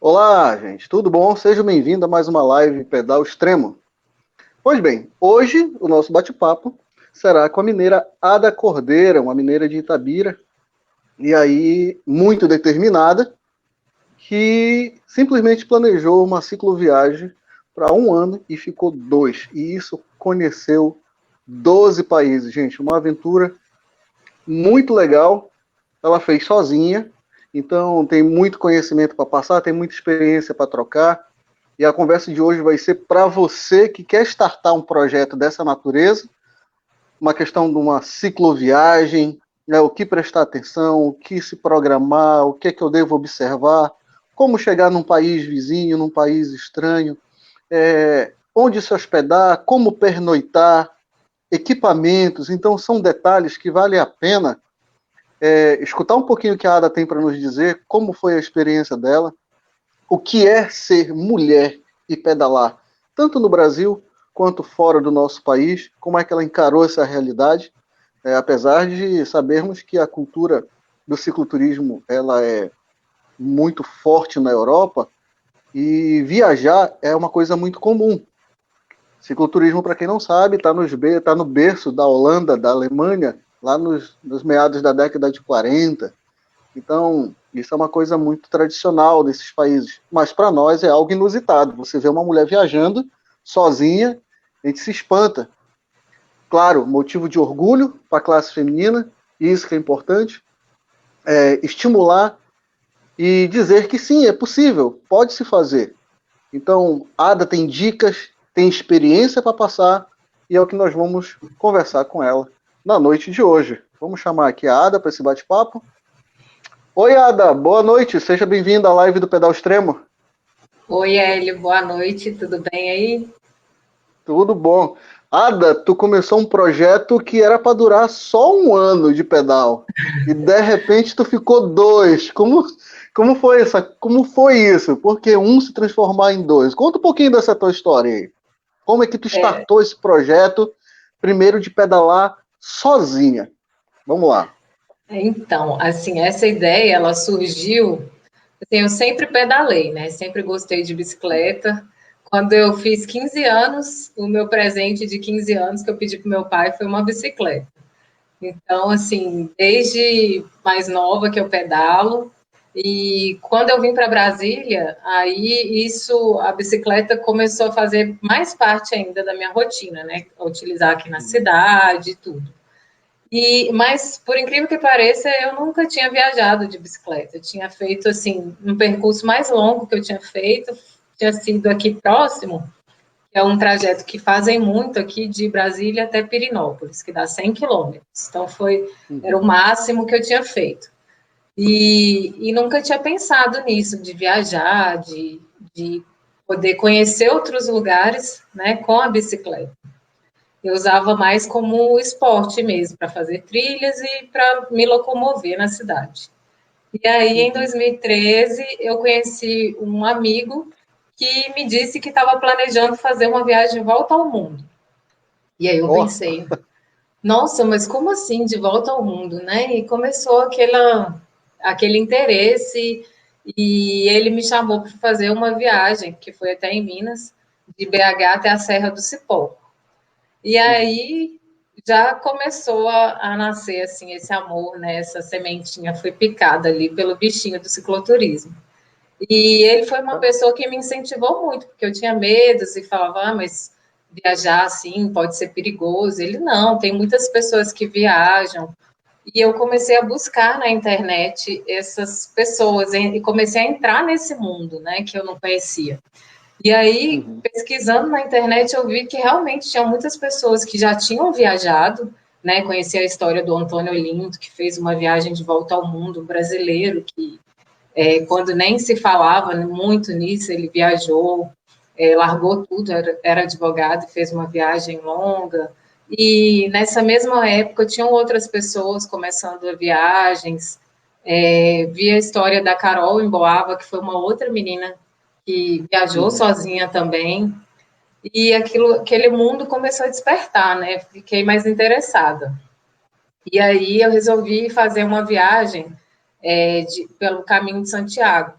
Olá, gente, tudo bom? Seja bem-vindo a mais uma live Pedal Extremo. Pois bem, hoje o nosso bate-papo será com a mineira Ada Cordeira, uma mineira de Itabira, e aí muito determinada, que simplesmente planejou uma cicloviagem para um ano e ficou dois. E isso conheceu 12 países, gente, uma aventura muito legal. Ela fez sozinha, então tem muito conhecimento para passar, tem muita experiência para trocar. E a conversa de hoje vai ser para você que quer startar um projeto dessa natureza, uma questão de uma cicloviagem, né, o que prestar atenção, o que se programar, o que é que eu devo observar, como chegar num país vizinho, num país estranho, onde se hospedar, como pernoitar, equipamentos. Então são detalhes que vale a pena escutar um pouquinho o que a Ada tem para nos dizer, como foi a experiência dela, o que é ser mulher e pedalar, tanto no Brasil quanto fora do nosso país, como é que ela encarou essa realidade, apesar de sabermos que a cultura do cicloturismo ela é muito forte na Europa e viajar é uma coisa muito comum. Cicloturismo, para quem não sabe, está no berço da Holanda, da Alemanha, lá nos meados da década de 40. Então, isso é uma coisa muito tradicional desses países. Mas para nós é algo inusitado. Você vê uma mulher viajando sozinha, a gente se espanta. Claro, motivo de orgulho para a classe feminina, e isso que é importante, estimular e dizer que sim, é possível, pode se fazer. Então, a Ada tem dicas, tem experiência para passar, e é o que nós vamos conversar com ela na noite de hoje. Vamos chamar aqui a Ada para esse bate-papo. Oi, Ada, boa noite, seja bem-vinda à live do Pedal Extremo. Oi, Hélio, boa noite, tudo bem aí? Tudo bom. Ada, tu começou um projeto que era para durar só um ano de pedal, e de repente tu ficou dois. Como foi isso? Por que um se transformar em dois? Conta um pouquinho dessa tua história aí. Como é que tu startou esse projeto, primeiro de pedalar sozinha? Vamos lá. Então, assim, essa ideia, ela surgiu, assim, eu sempre pedalei, né? Sempre gostei de bicicleta. Quando eu fiz 15 anos, o meu presente de 15 anos que eu pedi para meu pai foi uma bicicleta. Então, assim, desde mais nova que eu pedalo, e quando eu vim para Brasília, aí a bicicleta começou a fazer mais parte ainda da minha rotina, né? Utilizar aqui na cidade e tudo. Mas, por incrível que pareça, eu nunca tinha viajado de bicicleta. Eu tinha feito, assim, um percurso mais longo que eu tinha feito, tinha sido aqui próximo, que é um trajeto que fazem muito aqui de Brasília até Pirinópolis, que dá 100 quilômetros. Então, era o máximo que eu tinha feito. E nunca tinha pensado nisso, de viajar, de poder conhecer outros lugares, né, com a bicicleta. Eu usava mais como esporte mesmo, para fazer trilhas e para me locomover na cidade. E aí, em 2013, eu conheci um amigo que me disse que estava planejando fazer uma viagem de volta ao mundo. E aí eu Ó, pensei, nossa, mas como assim de volta ao mundo, né? E começou aquele interesse e ele me chamou para fazer uma viagem que foi até em Minas, de BH até a Serra do Cipó. E aí já começou a nascer assim esse amor, né? Essa sementinha foi picada ali pelo bichinho do cicloturismo. E ele foi uma pessoa que me incentivou muito, porque eu tinha medos e falava, mas viajar assim pode ser perigoso. Ele não, tem muitas pessoas que viajam. E eu comecei a buscar na internet essas pessoas e comecei a entrar nesse mundo, né, que eu não conhecia. E aí, pesquisando na internet, eu vi que realmente tinha muitas pessoas que já tinham viajado, né? Conheci a história do Antônio Olinto, que fez uma viagem de volta ao mundo, um brasileiro, que quando nem se falava muito nisso, ele viajou, largou tudo, era advogado e fez uma viagem longa. E nessa mesma época, tinham outras pessoas começando viagens. Vi a história da Carol Emboava, que foi uma outra menina que viajou sozinha também, e aquele mundo começou a despertar, né? Fiquei mais interessada. E aí eu resolvi fazer uma viagem pelo Caminho de Santiago.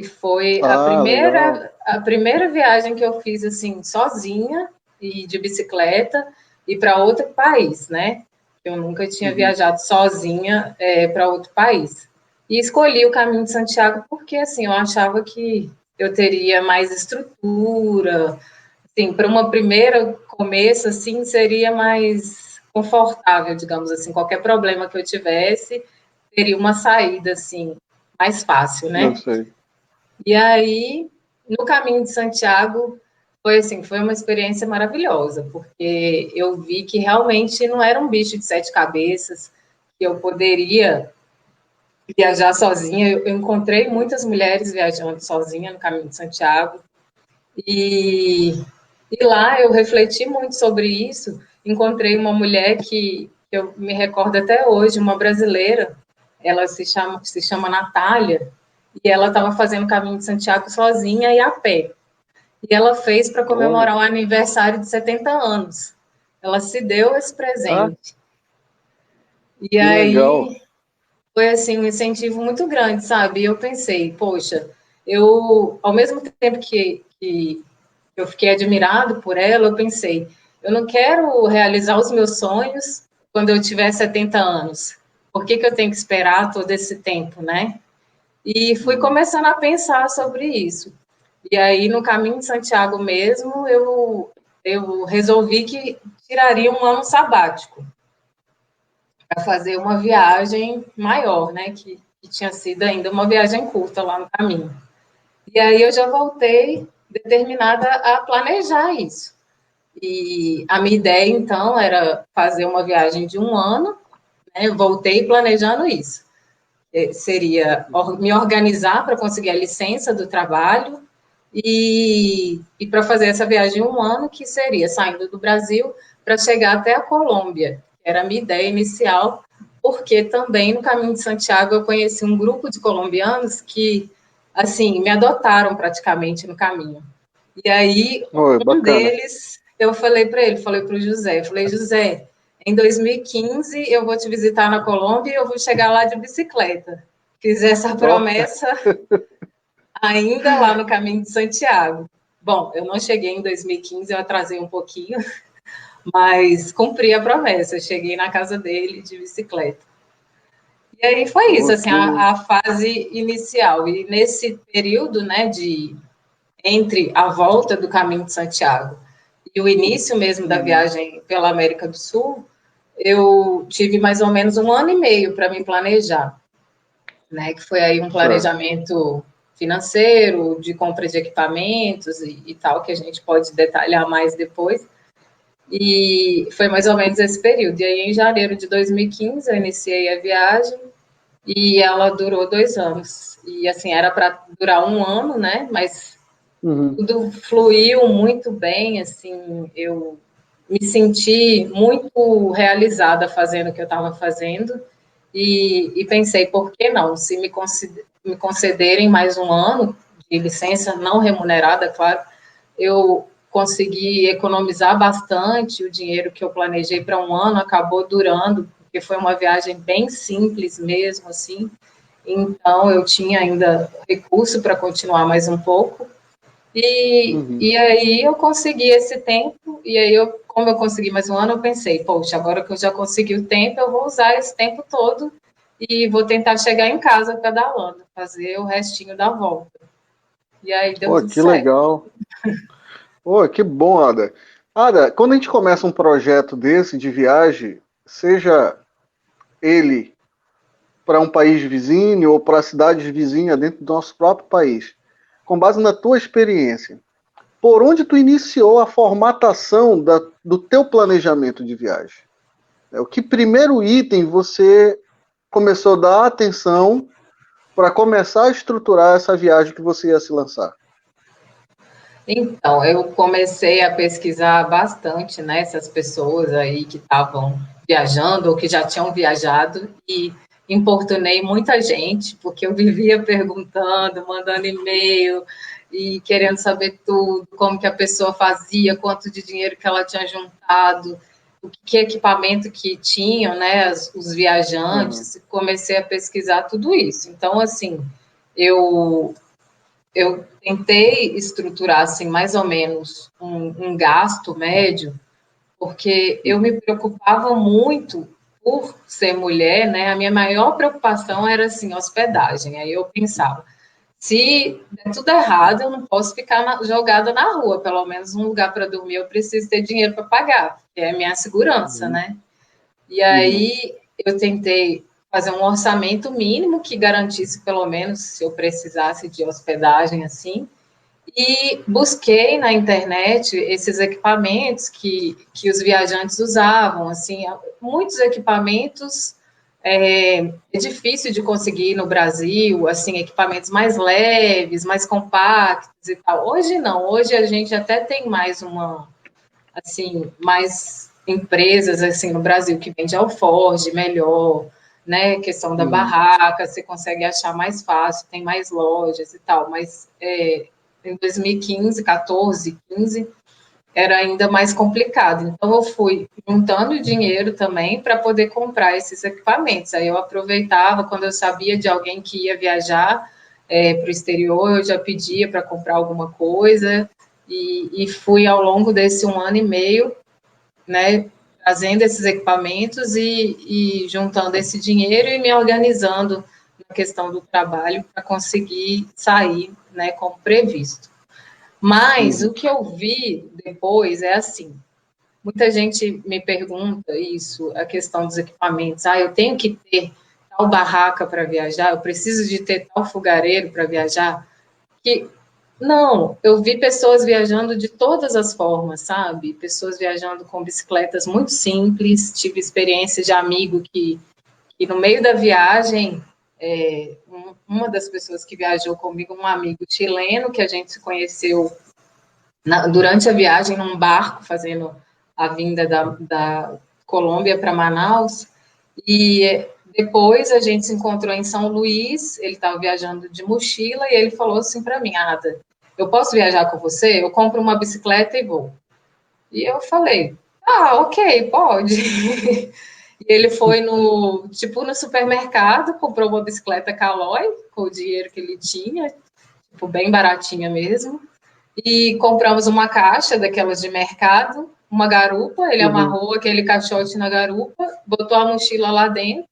que foi Legal. a primeira viagem que eu fiz assim sozinha e de bicicleta e para outro país, né? Eu nunca tinha Uhum. viajado sozinha para outro país. E escolhi o Caminho de Santiago porque assim eu achava que eu teria mais estrutura, assim, para uma primeira começo assim seria mais confortável, digamos assim, qualquer problema que eu tivesse teria uma saída assim mais fácil, Eu né? sei. E aí, no Caminho de Santiago, foi assim, foi uma experiência maravilhosa, porque eu vi que realmente não era um bicho de sete cabeças, que eu poderia viajar sozinha. Eu encontrei muitas mulheres viajando sozinha no Caminho de Santiago, e, e lá eu refleti muito sobre isso. Encontrei uma mulher que eu me recordo até hoje, uma brasileira, ela se chama Natália, e ela estava fazendo o Caminho de Santiago sozinha e a pé. E ela fez para Olha. comemorar o aniversário de 70 anos. Ela se deu esse Ah, presente. E que legal. aí foi assim um incentivo muito grande, sabe? E eu pensei, poxa, eu ao mesmo tempo que eu fiquei admirado por ela, eu pensei, eu não quero realizar os meus sonhos quando eu tiver 70 anos. Por que eu tenho que esperar todo esse tempo, né? E fui Uhum. começando a pensar sobre isso. E aí, no Caminho de Santiago mesmo, eu resolvi que tiraria um ano sabático para fazer uma viagem maior, né? Que tinha sido ainda uma viagem curta lá no caminho. E aí eu já voltei determinada a planejar isso. E a minha ideia, então, era fazer uma viagem de um ano, né? Eu voltei planejando isso. Seria me organizar para conseguir a licença do trabalho e para fazer essa viagem um ano, que seria saindo do Brasil para chegar até a Colômbia. Era a minha ideia inicial, porque também no Caminho de Santiago eu conheci um grupo de colombianos que, assim, me adotaram praticamente no caminho. E aí, Oi, um bacana. deles, eu falei para ele, falei para o José, falei, José, em 2015 eu vou te visitar na Colômbia e eu vou chegar lá de bicicleta. Fiz essa Ó, promessa ainda lá no Caminho de Santiago. Bom, eu não cheguei em 2015, eu atrasei um pouquinho, mas cumpri a promessa. Eu cheguei na casa dele de bicicleta. E aí foi isso, pô, assim, a fase inicial. E nesse período, né, de entre a volta do Caminho de Santiago e o início mesmo da uhum, viagem pela América do Sul, eu tive mais ou menos um ano e meio para me planejar, né? Que foi aí um certo. planejamento financeiro, de compra de equipamentos e tal, que a gente pode detalhar mais depois. E foi mais ou menos esse período. E aí, em janeiro de 2015, eu iniciei a viagem e ela durou 2 anos. E assim, era para durar um ano, né? Mas Uhum. tudo fluiu muito bem, assim, eu me senti muito realizada fazendo o que eu estava fazendo e pensei, por que não? Se me concederem mais um ano de licença não remunerada, claro, eu consegui economizar bastante, o dinheiro que eu planejei para um ano acabou durando, porque foi uma viagem bem simples mesmo, assim, então eu tinha ainda recurso para continuar mais um pouco, Uhum. e aí eu consegui esse tempo, e aí eu, como eu consegui mais um ano, eu pensei, poxa, agora que eu já consegui o tempo, eu vou usar esse tempo todo e vou tentar chegar em casa pedalando, fazer o restinho da volta. E aí deu Pô, tudo que certo. legal. Pô, que bom, Ada. Ada, quando a gente começa um projeto desse de viagem, seja ele para um país vizinho ou para cidades vizinhas dentro do nosso próprio país, com base na tua experiência, por onde tu iniciou a formatação do teu planejamento de viagem? O que primeiro item você começou a dar atenção para começar a estruturar essa viagem que você ia se lançar? Então, eu comecei a pesquisar bastante, né, essas pessoas aí que estavam viajando ou que já tinham viajado e importunei muita gente, porque eu vivia perguntando, mandando e-mail e querendo saber tudo, como que a pessoa fazia, quanto de dinheiro que ela tinha juntado, o que equipamento que tinham, né, os Uhum. viajantes, comecei a pesquisar tudo isso. Então, assim, eu eu tentei estruturar, assim, mais ou menos um gasto médio, porque eu me preocupava muito por ser mulher, né? A minha maior preocupação era, assim, hospedagem. Aí eu pensava, se der tudo errado, eu não posso ficar jogada na rua, pelo menos um lugar para dormir, eu preciso ter dinheiro para pagar, que é a minha segurança, Uhum. né? E aí eu tentei fazer um orçamento mínimo que garantisse, pelo menos, se eu precisasse de hospedagem assim, e busquei na internet esses equipamentos que os viajantes usavam, assim, muitos equipamentos é difícil de conseguir no Brasil, assim, equipamentos mais leves, mais compactos e tal. Hoje não, hoje a gente até tem mais assim, mais empresas, assim, no Brasil que vende alforge melhor, né, questão da Uhum. barraca, você consegue achar mais fácil, tem mais lojas e tal, mas em 2015, 14, 15, era ainda mais complicado. Então, eu fui juntando dinheiro também para poder comprar esses equipamentos. Aí eu aproveitava, quando eu sabia de alguém que ia viajar para o exterior, eu já pedia para comprar alguma coisa, e fui ao longo desse 1 ano e meio, né, trazendo esses equipamentos e juntando esse dinheiro e me organizando na questão do trabalho para conseguir sair, né, como previsto. Mas Uhum. o que eu vi depois é assim, muita gente me pergunta isso, a questão dos equipamentos. Ah, eu tenho que ter tal barraca para viajar, eu preciso de ter tal fogareiro para viajar. Que não, eu vi pessoas viajando de todas as formas, sabe? Pessoas viajando com bicicletas muito simples. Tive experiência de amigo que no meio da viagem, uma das pessoas que viajou comigo, um amigo chileno que a gente se conheceu durante a viagem num barco, fazendo a vinda da Colômbia para Manaus, e depois a gente se encontrou em São Luís, ele estava viajando de mochila, e ele falou assim para mim, Ada, eu posso viajar com você? Eu compro uma bicicleta e vou. E eu falei, ok, pode. E ele foi no supermercado, comprou uma bicicleta Caloi, com o dinheiro que ele tinha, tipo, bem baratinha mesmo, e compramos uma caixa daquelas de mercado, uma garupa, ele Uhum. amarrou aquele caixote na garupa, botou a mochila lá dentro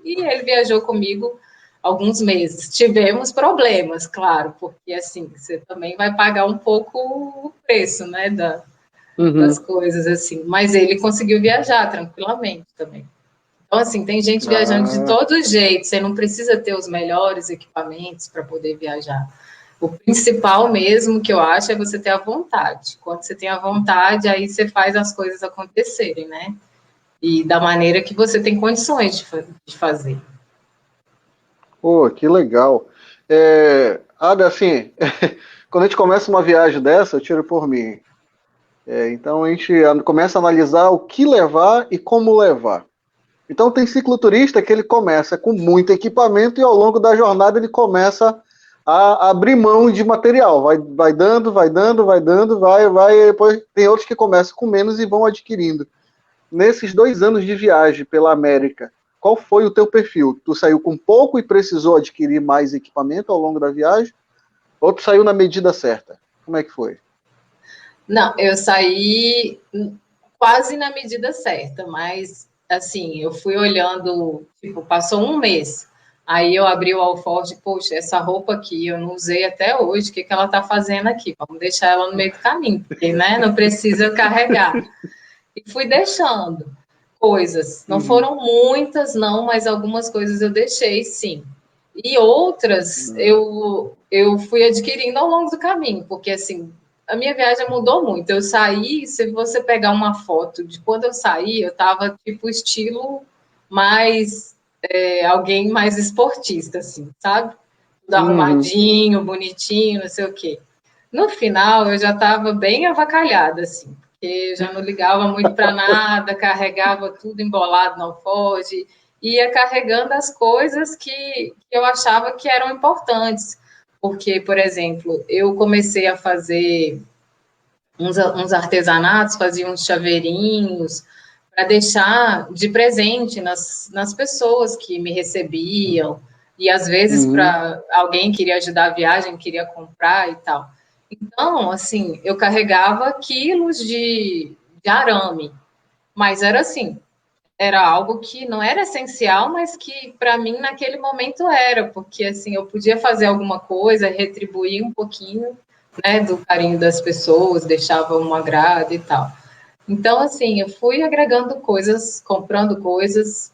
e ele viajou comigo alguns meses. Tivemos problemas, claro, porque assim, você também vai pagar um pouco o preço, né, das Uhum. coisas assim, mas ele conseguiu viajar tranquilamente também. Então, assim, tem gente viajando de Ah, todo jeito, você não precisa ter os melhores equipamentos para poder viajar. O principal mesmo que eu acho é você ter a vontade. Quando você tem a vontade, aí você faz as coisas acontecerem, né? E da maneira que você tem condições de fazer. pô, que legal. Ada, assim, quando a gente começa uma viagem dessa, eu tiro por mim. Então a gente começa a analisar o que levar e como levar. Então tem cicloturista que ele começa com muito equipamento e ao longo da jornada ele começa a abrir mão de material. Vai dando, vai dando, vai dando, vai. Depois tem outros que começam com menos e vão adquirindo. Nesses 2 anos de viagem pela América, qual foi o teu perfil? Tu saiu com pouco e precisou adquirir mais equipamento ao longo da viagem? Ou tu saiu na medida certa? Como é que foi? Não, eu saí quase na medida certa, mas assim, eu fui olhando, tipo, passou um mês. Aí eu abri o alforje, poxa, essa roupa aqui eu não usei até hoje, o que, que ela tá fazendo aqui? Vamos deixar ela no meio do caminho, porque, né, não precisa carregar. E fui deixando coisas. Não Uhum. foram muitas, não, mas algumas coisas eu deixei, sim. E outras eu fui adquirindo ao longo do caminho, porque assim, a minha viagem mudou muito. Eu saí, se você pegar uma foto de quando eu saí, eu tava tipo estilo mais alguém mais esportista, assim, sabe? Tudo Uhum. arrumadinho, bonitinho, não sei o quê. No final, eu já estava bem avacalhada, assim, porque eu já não ligava muito para nada, carregava tudo embolado no alforge, ia carregando as coisas que eu achava que eram importantes. Porque, por exemplo, eu comecei a fazer uns artesanatos, fazia uns chaveirinhos, para deixar de presente nas pessoas que me recebiam. E às vezes para alguém queria ajudar a viagem, queria comprar e tal. Então, assim, eu carregava quilos de arame, mas era assim, era algo que não era essencial, mas que para mim naquele momento era, porque assim, eu podia fazer alguma coisa, retribuir um pouquinho, né, do carinho das pessoas, deixava um agrado e tal. Então, assim, eu fui agregando coisas, comprando coisas,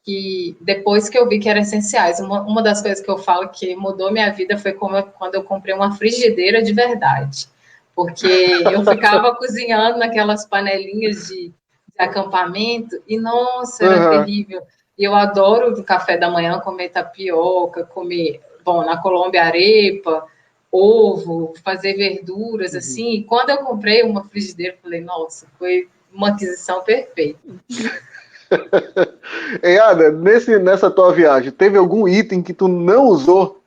que depois que eu vi que eram essenciais. Uma das coisas que eu falo que mudou minha vida foi quando eu comprei uma frigideira de verdade. Porque eu ficava cozinhando naquelas panelinhas de acampamento e, nossa, era Uhum. terrível. E eu adoro no café da manhã comer tapioca, comer, bom, na Colômbia arepa, ovo, fazer verduras, Uhum. assim. E quando eu comprei uma frigideira, eu falei, nossa, foi uma aquisição perfeita. Ei, Ada, nessa tua viagem, teve algum item que tu não usou?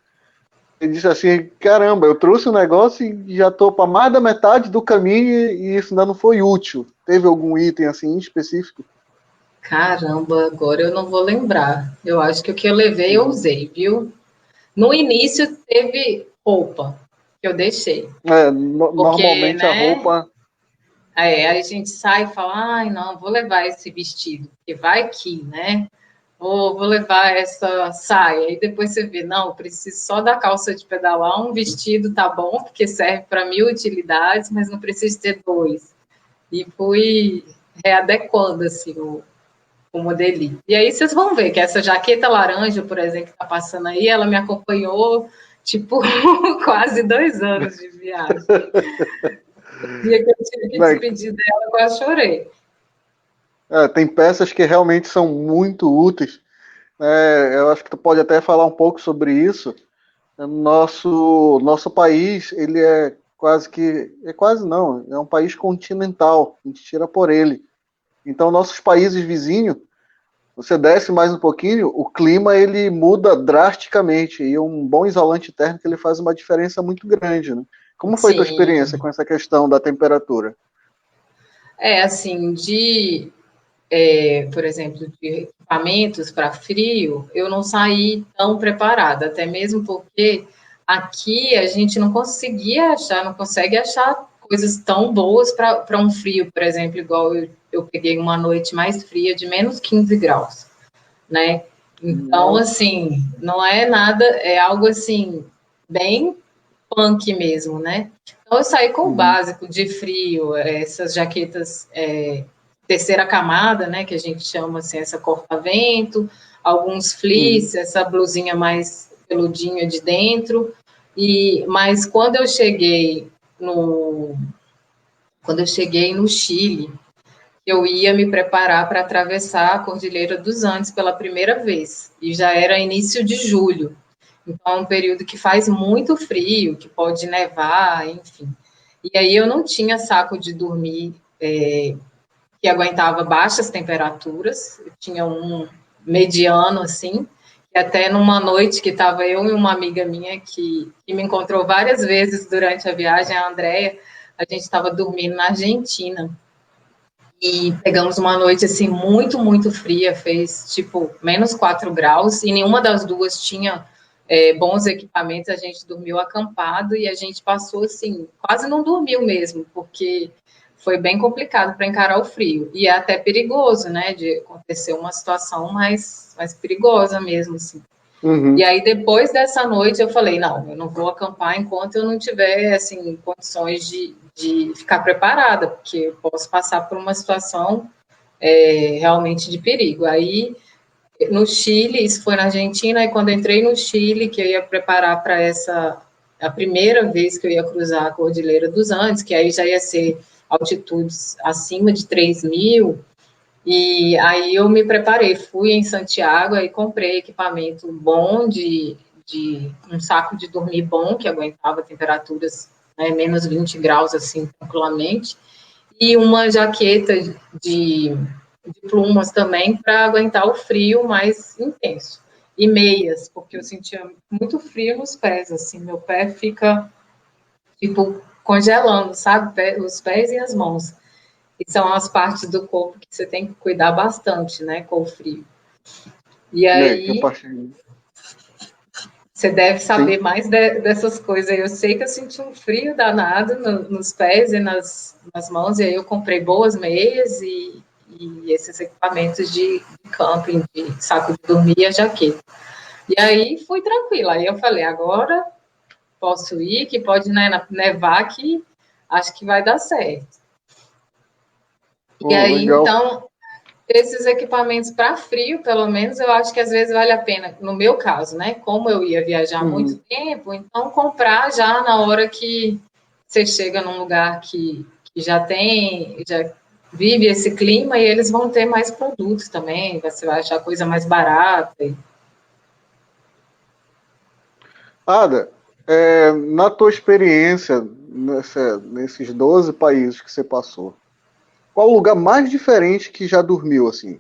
E disse assim, caramba, eu trouxe um negócio e já tô para mais da metade do caminho e isso ainda não foi útil. Teve algum item assim específico? Caramba, agora eu não vou lembrar. Eu acho que o que eu levei eu Uhum. usei, viu? No início teve roupa que eu deixei, porque, Normalmente a né? roupa. Aí a gente sai e fala, ai, não, vou levar esse vestido, porque vai que, né? Ou vou levar essa saia. E depois você vê, não, eu preciso só da calça de pedalar, um vestido tá bom, porque serve para 1000 utilidades, mas não preciso ter dois. E fui readequando, assim, o modelinho. E aí vocês vão ver que essa jaqueta laranja, por exemplo, que tá passando aí, ela me acompanhou, tipo, quase 2 anos de viagem. O dia que eu tive que Né, despedir dela, eu quase chorei. tem peças que realmente são muito úteis. Eu acho que tu pode até falar um pouco sobre isso. Nosso país, ele é quase não, é um país continental, a gente tira por ele. Então, nossos países vizinhos, você desce mais um pouquinho, o clima ele muda drasticamente e um bom isolante térmico ele faz uma diferença muito grande, né? Como foi tua experiência Sim, com essa questão da temperatura? assim, por exemplo, de equipamentos para frio, eu não saí tão preparada, até mesmo porque aqui a gente não conseguia achar, não consegue achar coisas tão boas para um frio, por exemplo, igual eu peguei uma noite mais fria de menos 15 graus, né? Então, Nossa. assim, não é nada, é algo assim, bem punk mesmo, né? Então, eu saí com o Uhum, básico de frio, essas jaquetas terceira camada, né, que a gente chama assim, essa corta-vento, alguns uhum, fleece, essa blusinha mais peludinha de dentro. Mas no quando eu cheguei no Chile, eu ia me preparar para atravessar a Cordilheira dos Andes pela primeira vez, e já era início de julho. Então, é um período que faz muito frio, que pode nevar, enfim. E aí eu não tinha saco de dormir que aguentava baixas temperaturas, eu tinha um mediano, assim, e até numa noite que estava eu e uma amiga minha que me encontrou várias vezes durante a viagem, a Andrea, a gente estava dormindo na Argentina, e pegamos uma noite, assim, muito, muito fria, fez, tipo, menos 4 graus, e nenhuma das duas tinha bons equipamentos, a gente dormiu acampado, e a gente passou, assim, quase não dormiu mesmo, porque foi bem complicado para encarar o frio, e é até perigoso, né, de acontecer uma situação mais perigosa mesmo, assim. E uhum. aí, depois dessa noite, eu falei, não, eu não vou acampar enquanto eu não tiver, assim, condições de ficar preparada, porque eu posso passar por uma situação realmente de perigo. Aí, no Chile, isso foi na Argentina, e quando eu entrei no Chile, que eu ia preparar para a primeira vez que eu ia cruzar a Cordilheira dos Andes, que aí já ia ser altitudes acima de 3.000, e aí eu me preparei, fui em Santiago e comprei equipamento bom de um saco de dormir bom, que aguentava temperaturas, né, menos 20 graus, assim, tranquilamente, e uma jaqueta de plumas também para aguentar o frio mais intenso. E meias, porque eu sentia muito frio nos pés, assim, meu pé fica, tipo, congelando, sabe? Os pés e as mãos. E são as partes do corpo que você tem que cuidar bastante, né, com o frio. E Né, que eu aí, passei. você deve Sim. saber mais dessas coisas. Eu sei que eu senti um frio danado nos pés e nas mãos, e aí eu comprei boas meias e esses equipamentos de camping, de saco de dormir e a jaqueta. E aí fui tranquila. Aí eu falei, agora posso ir, que pode nevar, que acho que vai dar certo. E Pô, aí, legal. então, esses equipamentos para frio, pelo menos, eu acho que às vezes vale a pena, no meu caso, né? Como eu ia viajar há muito Uhum. tempo, então comprar já na hora que você chega num lugar que já vive esse clima e eles vão ter mais produtos também, você vai achar coisa mais barata. Ada, na tua experiência nesses 12 países que você passou, qual o lugar mais diferente que já dormiu, assim?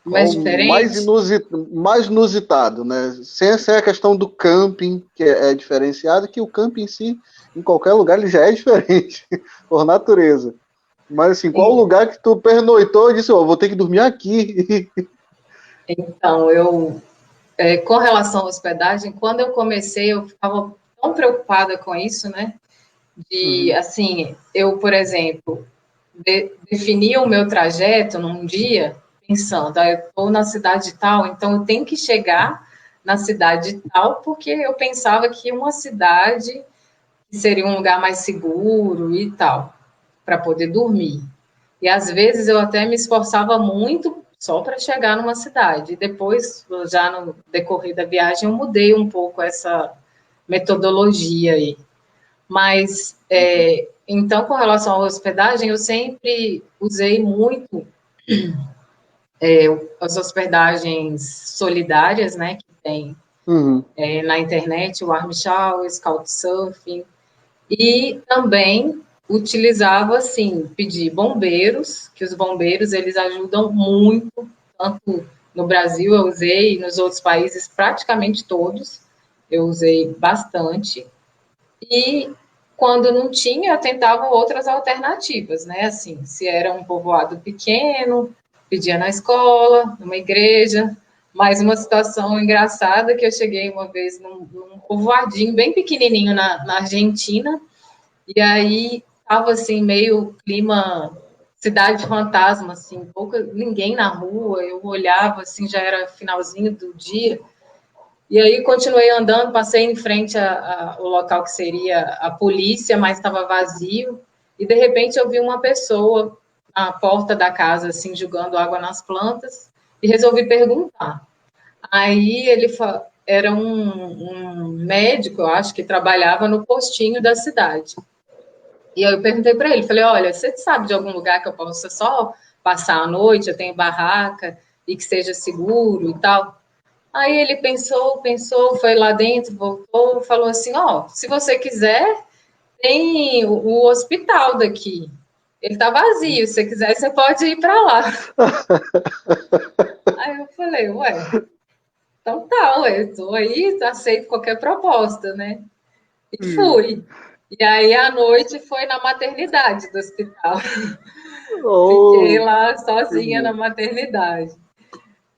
Qual Mais o mais, diferente? mais inusitado, né? Sem a questão do camping, que é diferenciado, que o camping em si, em qualquer lugar, ele já é diferente, por natureza. Mas, assim, qual o lugar que tu pernoitou e disse, ó, vou ter que dormir aqui? Então, com relação à hospedagem, quando eu comecei, eu ficava tão preocupada com isso, né? De, Uhum, assim, eu, por exemplo, definia o meu trajeto num dia pensando, eu estou na cidade tal, então eu tenho que chegar na cidade tal, porque eu pensava que uma cidade seria um lugar mais seguro e tal, para poder dormir. E às vezes eu até me esforçava muito só para chegar numa cidade. E depois, já no decorrer da viagem, eu mudei um pouco essa metodologia aí. Mas, uhum, então, com relação à hospedagem, eu sempre usei muito as hospedagens solidárias, né, que tem uhum. na internet, o Warm Showers, Couchsurfing, e também utilizava, assim, pedir bombeiros, que os bombeiros, eles ajudam muito, tanto no Brasil eu usei, e nos outros países, praticamente todos, eu usei bastante, e quando não tinha, eu tentava outras alternativas, né? Assim, se era um povoado pequeno, pedia na escola, numa igreja. Mais uma situação engraçada que eu cheguei uma vez num povoadinho bem pequenininho na Argentina, e aí estava assim meio clima cidade fantasma, assim, pouca ninguém na rua. Eu olhava assim, já era finalzinho do dia. E aí continuei andando, passei em frente ao local que seria a polícia, mas estava vazio. E de repente eu vi uma pessoa na porta da casa, assim, jogando água nas plantas, e resolvi perguntar. Aí era um médico, eu acho, que trabalhava no postinho da cidade. E aí eu perguntei para ele, falei, olha, você sabe de algum lugar que eu possa só passar a noite, eu tenho barraca, e que seja seguro e tal? Aí ele pensou, foi lá dentro, voltou, falou assim, ó, se você quiser, tem o hospital daqui. Ele tá vazio, se você quiser, você pode ir para lá. Aí eu falei, ué, então tá, ué, tô aí, aceito qualquer proposta, né? E fui. E aí, à noite, foi na maternidade do hospital. Fiquei Oh, lá que sozinha na bom. maternidade.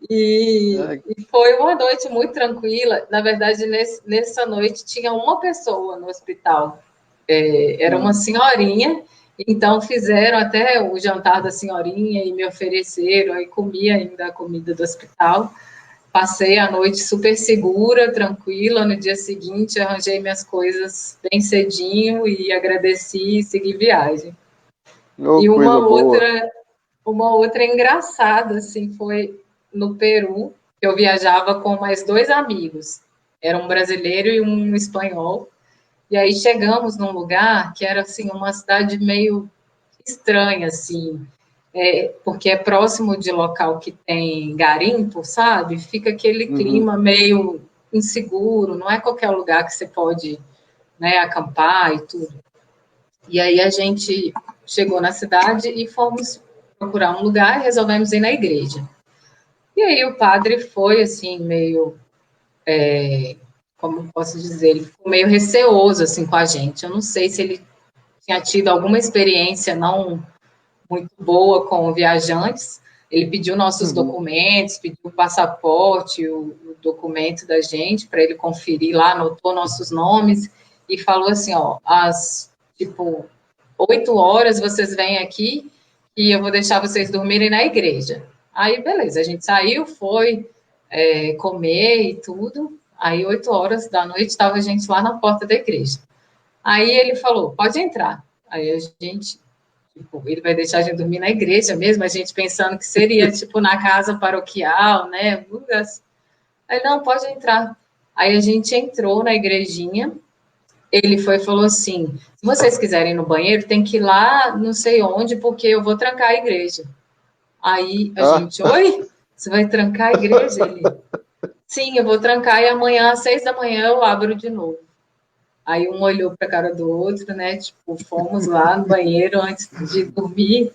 E, Ai, e foi uma noite muito tranquila. Na verdade, nessa noite tinha uma pessoa no hospital. Era uma hum. senhorinha, então fizeram até o jantar da senhorinha e me ofereceram, aí comi ainda a comida do hospital. Passei a noite super segura, tranquila. No dia seguinte, arranjei minhas coisas bem cedinho e agradeci e segui viagem. Oh, E coisa boa. uma outra engraçada, assim, foi no Peru, que eu viajava com mais dois amigos. Era um brasileiro e um espanhol. E aí chegamos num lugar que era, assim, uma cidade meio estranha, assim, porque é próximo de local que tem garimpo, sabe? Fica aquele Uhum. clima meio inseguro, não é qualquer lugar que você pode, né, acampar e tudo. E aí a gente chegou na cidade e fomos procurar um lugar e resolvemos ir na igreja. E aí o padre foi assim meio, como posso dizer, ele ficou meio receoso assim com a gente. Eu não sei se ele tinha tido alguma experiência não muito boa com viajantes, Ele pediu nossos documentos, pediu o passaporte, o documento da gente, para ele conferir lá, anotou nossos nomes, e falou assim, ó, tipo, 8 horas vocês vêm aqui, e eu vou deixar vocês dormirem na igreja. Aí, beleza, a gente saiu, foi comer e tudo, aí 8 horas da noite estava a gente lá na porta da igreja. Aí ele falou, pode entrar. Aí a gente, tipo, ele vai deixar a gente dormir na igreja mesmo, a gente pensando que seria, tipo, na casa paroquial, né? Aí, não, pode entrar. Aí a gente entrou na igrejinha, ele foi e falou assim, se vocês quiserem ir no banheiro, tem que ir lá, não sei onde, porque eu vou trancar a igreja. Aí a gente, oi? Você vai trancar a igreja? Ele, sim, eu vou trancar e amanhã às 6 da manhã eu abro de novo. Aí um olhou para a cara do outro, né? Tipo, fomos lá no banheiro antes de dormir,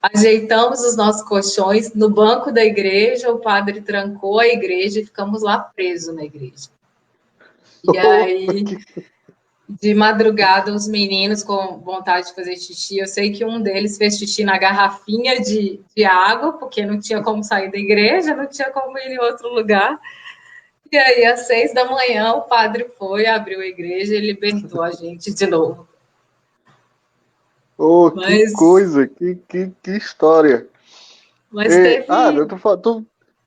ajeitamos os nossos colchões no banco da igreja, o padre trancou a igreja e ficamos lá presos na igreja. E aí, de madrugada, os meninos com vontade de fazer xixi, eu sei que um deles fez xixi na garrafinha de água, porque não tinha como sair da igreja, não tinha como ir em outro lugar. E aí, às 6 da manhã, o padre foi, abriu a igreja e libertou a gente de novo. Oh, que coisa, que história. Mas teve...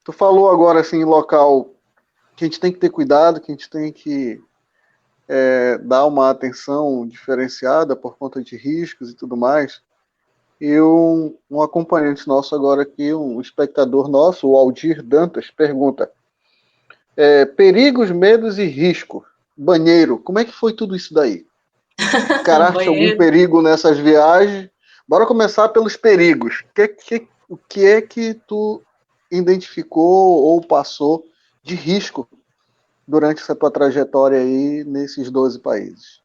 Tu falou agora, assim, local que a gente tem que ter cuidado, que a gente tem que dar uma atenção diferenciada por conta de riscos e tudo mais. E um acompanhante nosso agora aqui, um espectador nosso, o Aldir Dantas, pergunta: perigos, medos e risco. Banheiro, como é que foi tudo isso daí? Encaraste algum perigo nessas viagens? Bora começar pelos perigos. O que é que tu identificou ou passou de risco durante essa tua trajetória aí nesses 12 países?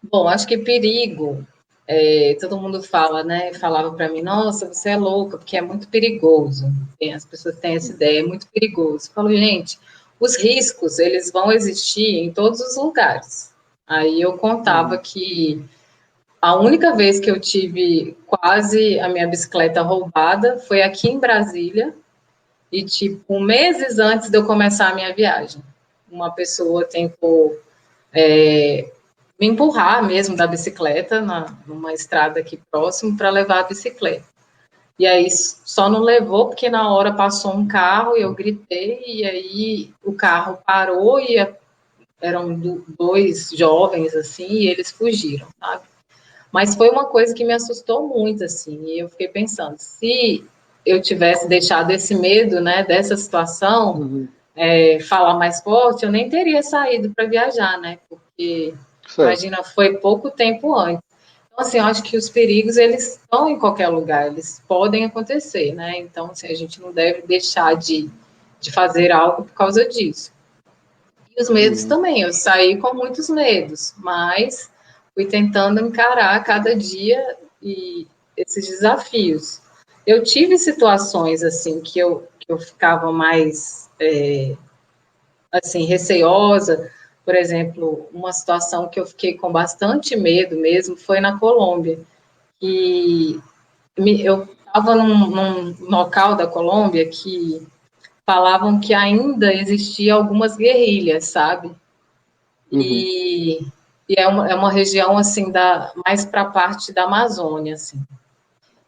Bom, acho que perigo, todo mundo fala, né? Falava para mim, nossa, você é louca, porque é muito perigoso. As pessoas têm essa ideia, é muito perigoso. Eu falo, gente, os riscos, eles vão existir em todos os lugares. Aí eu contava que a única vez que eu tive quase a minha bicicleta roubada foi aqui em Brasília, e, tipo, meses antes de eu começar a minha viagem. Uma pessoa tentou me empurrar mesmo da bicicleta numa estrada aqui próximo para levar a bicicleta. E aí só não levou porque na hora passou um carro e eu gritei e aí o carro parou e eram 2 jovens assim e eles fugiram, sabe? Mas foi uma coisa que me assustou muito assim e eu fiquei pensando, se eu tivesse deixado esse medo, né, dessa situação falar mais forte, eu nem teria saído para viajar, né? Porque imagina, foi pouco tempo antes. Então, assim, eu acho que os perigos, eles estão em qualquer lugar, eles podem acontecer, né? Então, assim, a gente não deve deixar de fazer algo por causa disso. E os medos também, eu saí com muitos medos, mas fui tentando encarar cada dia e esses desafios. Eu tive situações, assim, que eu ficava mais, assim, receosa. Por exemplo, uma situação que eu fiquei com bastante medo mesmo foi na Colômbia. E eu estava num local da Colômbia que falavam que ainda existia algumas guerrilhas, sabe? E é uma região, assim, mais para a parte da Amazônia, assim.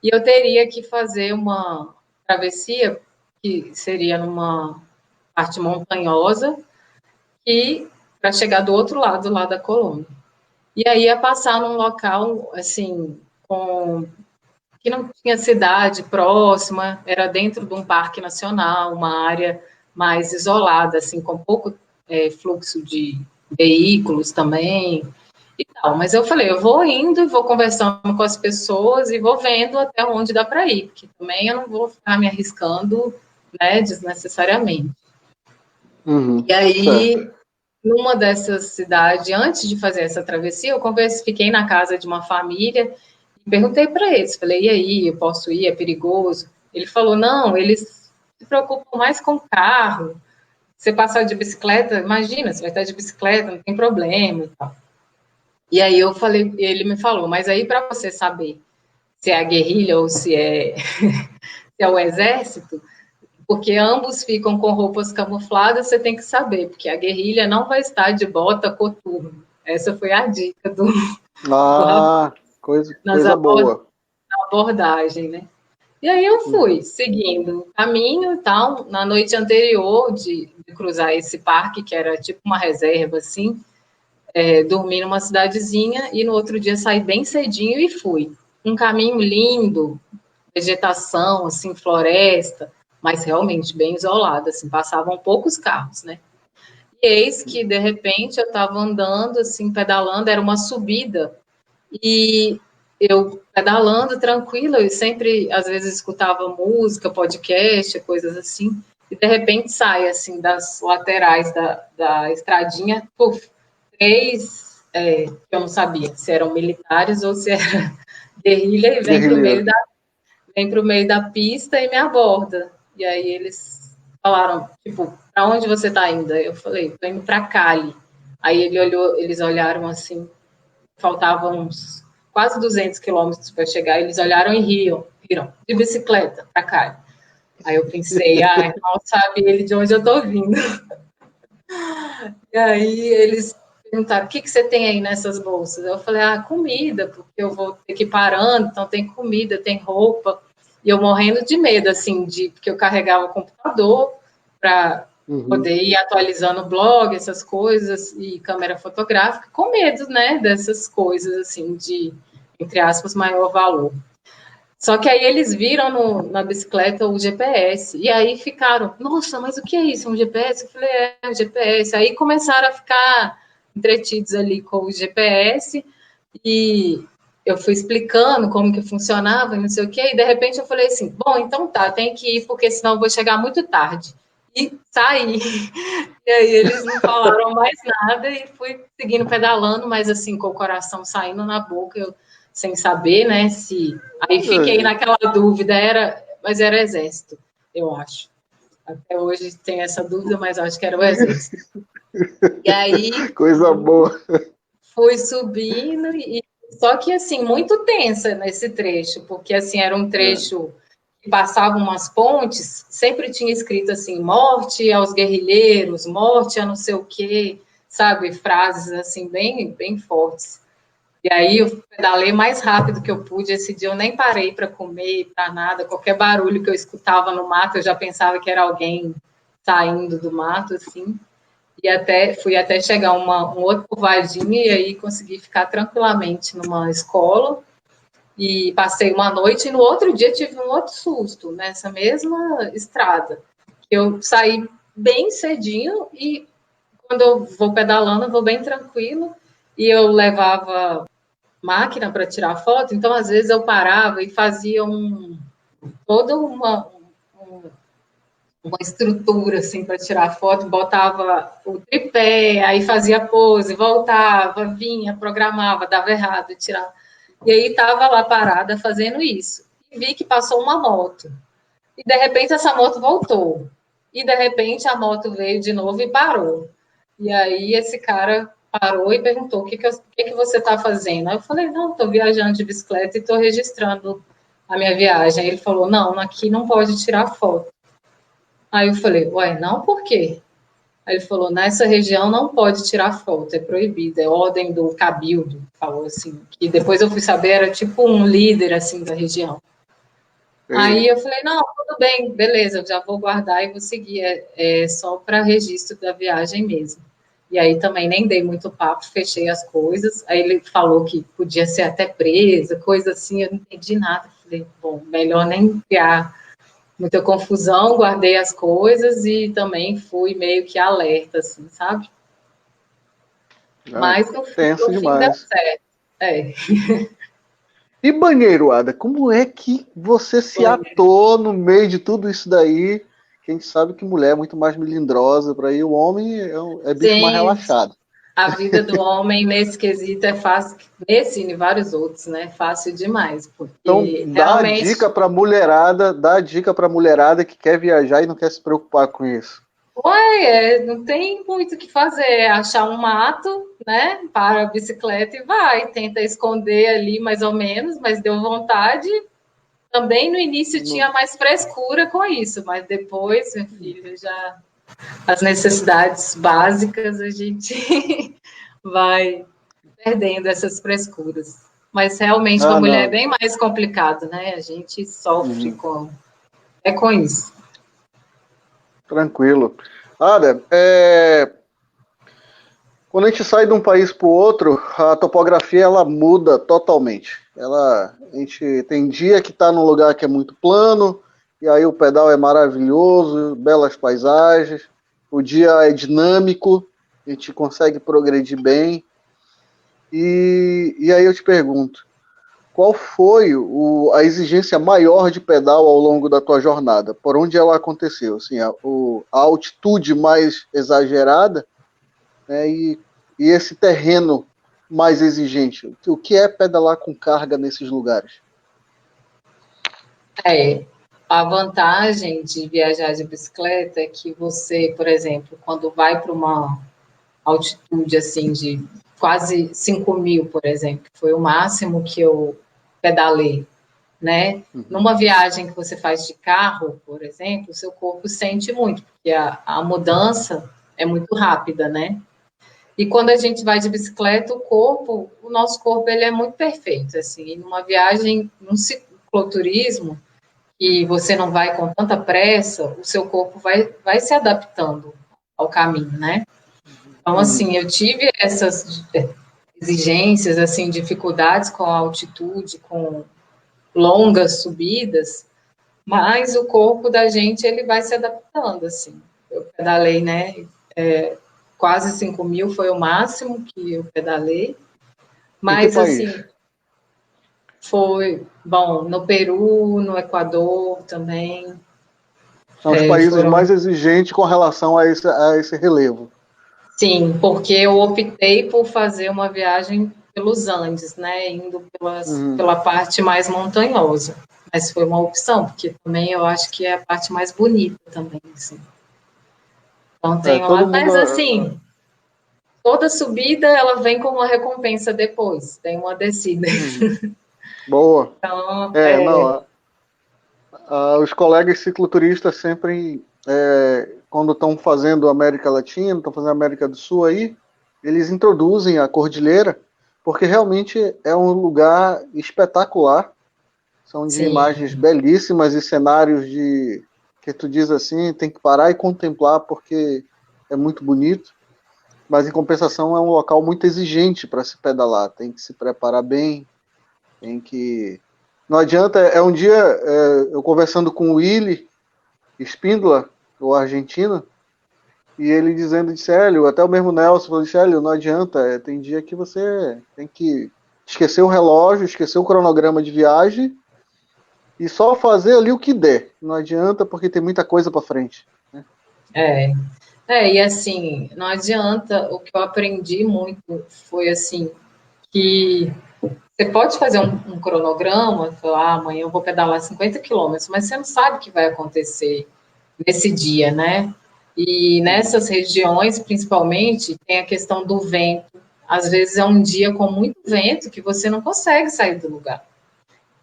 E eu teria que fazer uma travessia, que seria numa parte montanhosa, e para chegar do outro lado, lá da Colômbia. E aí ia passar num local, assim, que não tinha cidade próxima, era dentro de um parque nacional, uma área mais isolada, assim, com pouco fluxo de veículos também e tal. Mas eu falei, eu vou indo e vou conversando com as pessoas e vou vendo até onde dá para ir, porque também eu não vou ficar me arriscando, né, desnecessariamente. E aí, numa dessas cidades, antes de fazer essa travessia, eu fiquei na casa de uma família e perguntei para eles, falei, e aí, eu posso ir, é perigoso? Ele falou, não, eles se preocupam mais com o carro, você passar de bicicleta, imagina, você vai estar de bicicleta, não tem problema e tal. E aí eu falei, ele me falou, mas aí para você saber se é a guerrilha ou se é é o exército, porque ambos ficam com roupas camufladas, você tem que saber, porque a guerrilha não vai estar de bota coturno. Essa foi a dica Ah, coisa boa. abordagem, né? E aí eu fui seguindo o caminho e tal. Na noite anterior de cruzar esse parque, que era tipo uma reserva, assim, dormi numa cidadezinha e no outro dia saí bem cedinho e fui. Um caminho lindo, vegetação, assim, floresta, mas realmente bem isolado, assim, passavam poucos carros, né? E eis que, de repente, eu estava andando, assim, pedalando, era uma subida, e eu pedalando tranquila, eu sempre, às vezes, escutava música, podcast, coisas assim, e de repente sai, assim, das laterais da estradinha, puf, três, que eu não sabia se eram militares ou se era guerrilha, e Guerrilheiro. vem para o meio da pista e me aborda. E aí eles falaram, tipo, para onde você está indo? Eu falei, estou indo para Cali. Aí eles olharam assim, faltavam uns quase 200 quilômetros para chegar, eles olharam e riram de bicicleta para Cali. Aí eu pensei, mal sabe ele de onde eu estou vindo. E aí eles perguntaram, o que você tem aí nessas bolsas? Eu falei, comida, porque eu vou ter que ir parando, então tem comida, tem roupa. E eu morrendo de medo, assim, porque eu carregava o computador para poder ir atualizando o blog, essas coisas, e câmera fotográfica, com medo, né, dessas coisas, assim, de, entre aspas, maior valor. Só que aí eles viram na bicicleta o GPS, e aí ficaram, nossa, mas o que é isso, um GPS? Eu falei, um GPS. Aí começaram a ficar entretidos ali com o GPS, e eu fui explicando como que funcionava, não sei o quê, e de repente eu falei assim, bom, então tá, tem que ir, porque senão eu vou chegar muito tarde. E saí. E aí eles não falaram mais nada, e fui seguindo pedalando, mas assim, com o coração saindo na boca, eu sem saber, né, se... Aí fiquei naquela dúvida, mas era exército, eu acho. Até hoje tem essa dúvida, mas acho que era o exército. E aí... Coisa boa. Fui subindo, só que, assim, muito tensa nesse trecho, porque, assim, era um trecho que passava umas pontes, sempre tinha escrito, assim, morte aos guerrilheiros, morte a não sei o quê, sabe, frases, assim, bem, bem fortes. E aí eu pedalei mais rápido que eu pude. Esse dia eu nem parei para comer, para nada. Qualquer barulho que eu escutava no mato, eu já pensava que era alguém saindo do mato, assim. E fui até chegar um outro curvadinho e aí consegui ficar tranquilamente numa escola. E passei uma noite e no outro dia tive um outro susto, nessa mesma estrada. Eu saí bem cedinho e quando eu vou pedalando, eu vou bem tranquilo. E eu levava máquina para tirar foto, então às vezes eu parava e fazia toda uma estrutura assim para tirar foto, botava o tripé, aí fazia pose, voltava, vinha, programava, dava errado, tirava. E aí estava lá parada fazendo isso. E vi que passou uma moto. E de repente essa moto voltou. E de repente a moto veio de novo e parou. E aí esse cara parou e perguntou: o que você está fazendo? Aí eu falei: não, estou viajando de bicicleta e estou registrando a minha viagem. Aí ele falou: não, aqui não pode tirar foto. Aí eu falei: ué, não, por quê? Aí ele falou: nessa região não pode tirar foto, é proibido, é ordem do cabildo. Falou assim, que depois eu fui saber, era tipo um líder assim da região. Aí eu falei, não, tudo bem, beleza, eu já vou guardar e vou seguir, é só para registro da viagem mesmo. E aí também nem dei muito papo, fechei as coisas. Aí ele falou que podia ser até presa, coisa assim, eu não entendi nada. Falei, bom, melhor nem criar muita confusão, guardei as coisas e também fui meio que alerta, assim, sabe? Mas Tenso no fim deu demais. certo. É. E banheiro, Ada, como é que você se atou no meio de tudo isso daí? Que a gente sabe que mulher é muito mais melindrosa, para ir o homem é bicho mais Gente, relaxado. a vida do homem nesse quesito é fácil, nesse e vários outros, né? Fácil demais, Então, porque realmente, dá a dica pra mulherada que quer viajar e não quer se preocupar com isso. não tem muito o que fazer, é achar um mato, né? Para a bicicleta e vai, tenta esconder ali mais ou menos, mas deu vontade, Também no início tinha mais frescura com isso, mas depois, meu filho, já as necessidades básicas a gente vai perdendo essas frescuras. Mas realmente com a mulher é Não. bem mais complicado, né? A gente sofre com isso. Tranquilo. Ada, quando a gente sai de um país para o outro, a topografia ela muda totalmente. A gente tem dia que está num lugar que é muito plano, e aí o pedal é maravilhoso, belas paisagens, o dia é dinâmico, a gente consegue progredir bem. E aí eu te pergunto, qual foi a exigência maior de pedal ao longo da tua jornada? Por onde ela aconteceu? Assim, a altitude mais exagerada, né, e esse terreno mais exigente. O que é pedalar com carga nesses lugares? A vantagem de viajar de bicicleta é que você, por exemplo, quando vai para uma altitude assim de quase 5.000, por exemplo, que foi o máximo que eu pedalei, né? Numa viagem que você faz de carro, por exemplo, o seu corpo sente muito, porque a mudança é muito rápida, né? E quando a gente vai de bicicleta, o nosso corpo, ele é muito perfeito, assim. Numa viagem, num cicloturismo, e você não vai com tanta pressa, o seu corpo vai se adaptando ao caminho, né? Então, assim, eu tive essas exigências, assim, dificuldades com a altitude, com longas subidas, mas o corpo da gente, ele vai se adaptando, assim. Eu pedalei, né, quase 5.000 foi o máximo que eu pedalei, Em que mas, país? assim, foi, bom, no Peru, no Equador também, São os países foram. mais exigentes com relação a esse relevo. Sim, porque eu optei por fazer uma viagem pelos Andes, né, indo pela parte mais montanhosa. Mas foi uma opção, porque também eu acho que é a parte mais bonita também, assim. Então tem Todo lá, mundo. mas assim, toda subida ela vem com uma recompensa depois, tem uma descida. Boa. Então, Não. Os colegas cicloturistas sempre, quando estão fazendo América Latina, estão fazendo América do Sul aí, eles introduzem a cordilheira, porque realmente é um lugar espetacular. São de imagens sim, belíssimas e cenários que tu diz assim, tem que parar e contemplar porque é muito bonito. Mas em compensação é um local muito exigente para se pedalar. Tem que se preparar bem, tem que. Não adianta, um dia eu conversando com o Willy Espíndola, o argentino, e ele dizendo, disse, Hélio, até o mesmo Nelson falou, disse, Hélio, não adianta, tem dia que você tem que esquecer o relógio, esquecer o cronograma de viagem e só fazer ali o que der. Não adianta porque tem muita coisa para frente. Né? e assim, não adianta, o que eu aprendi muito foi assim, que você pode fazer um cronograma, falar, amanhã eu vou pedalar 50 quilômetros, mas você não sabe o que vai acontecer nesse dia, né? E nessas regiões, principalmente, tem a questão do vento. Às vezes é um dia com muito vento que você não consegue sair do lugar,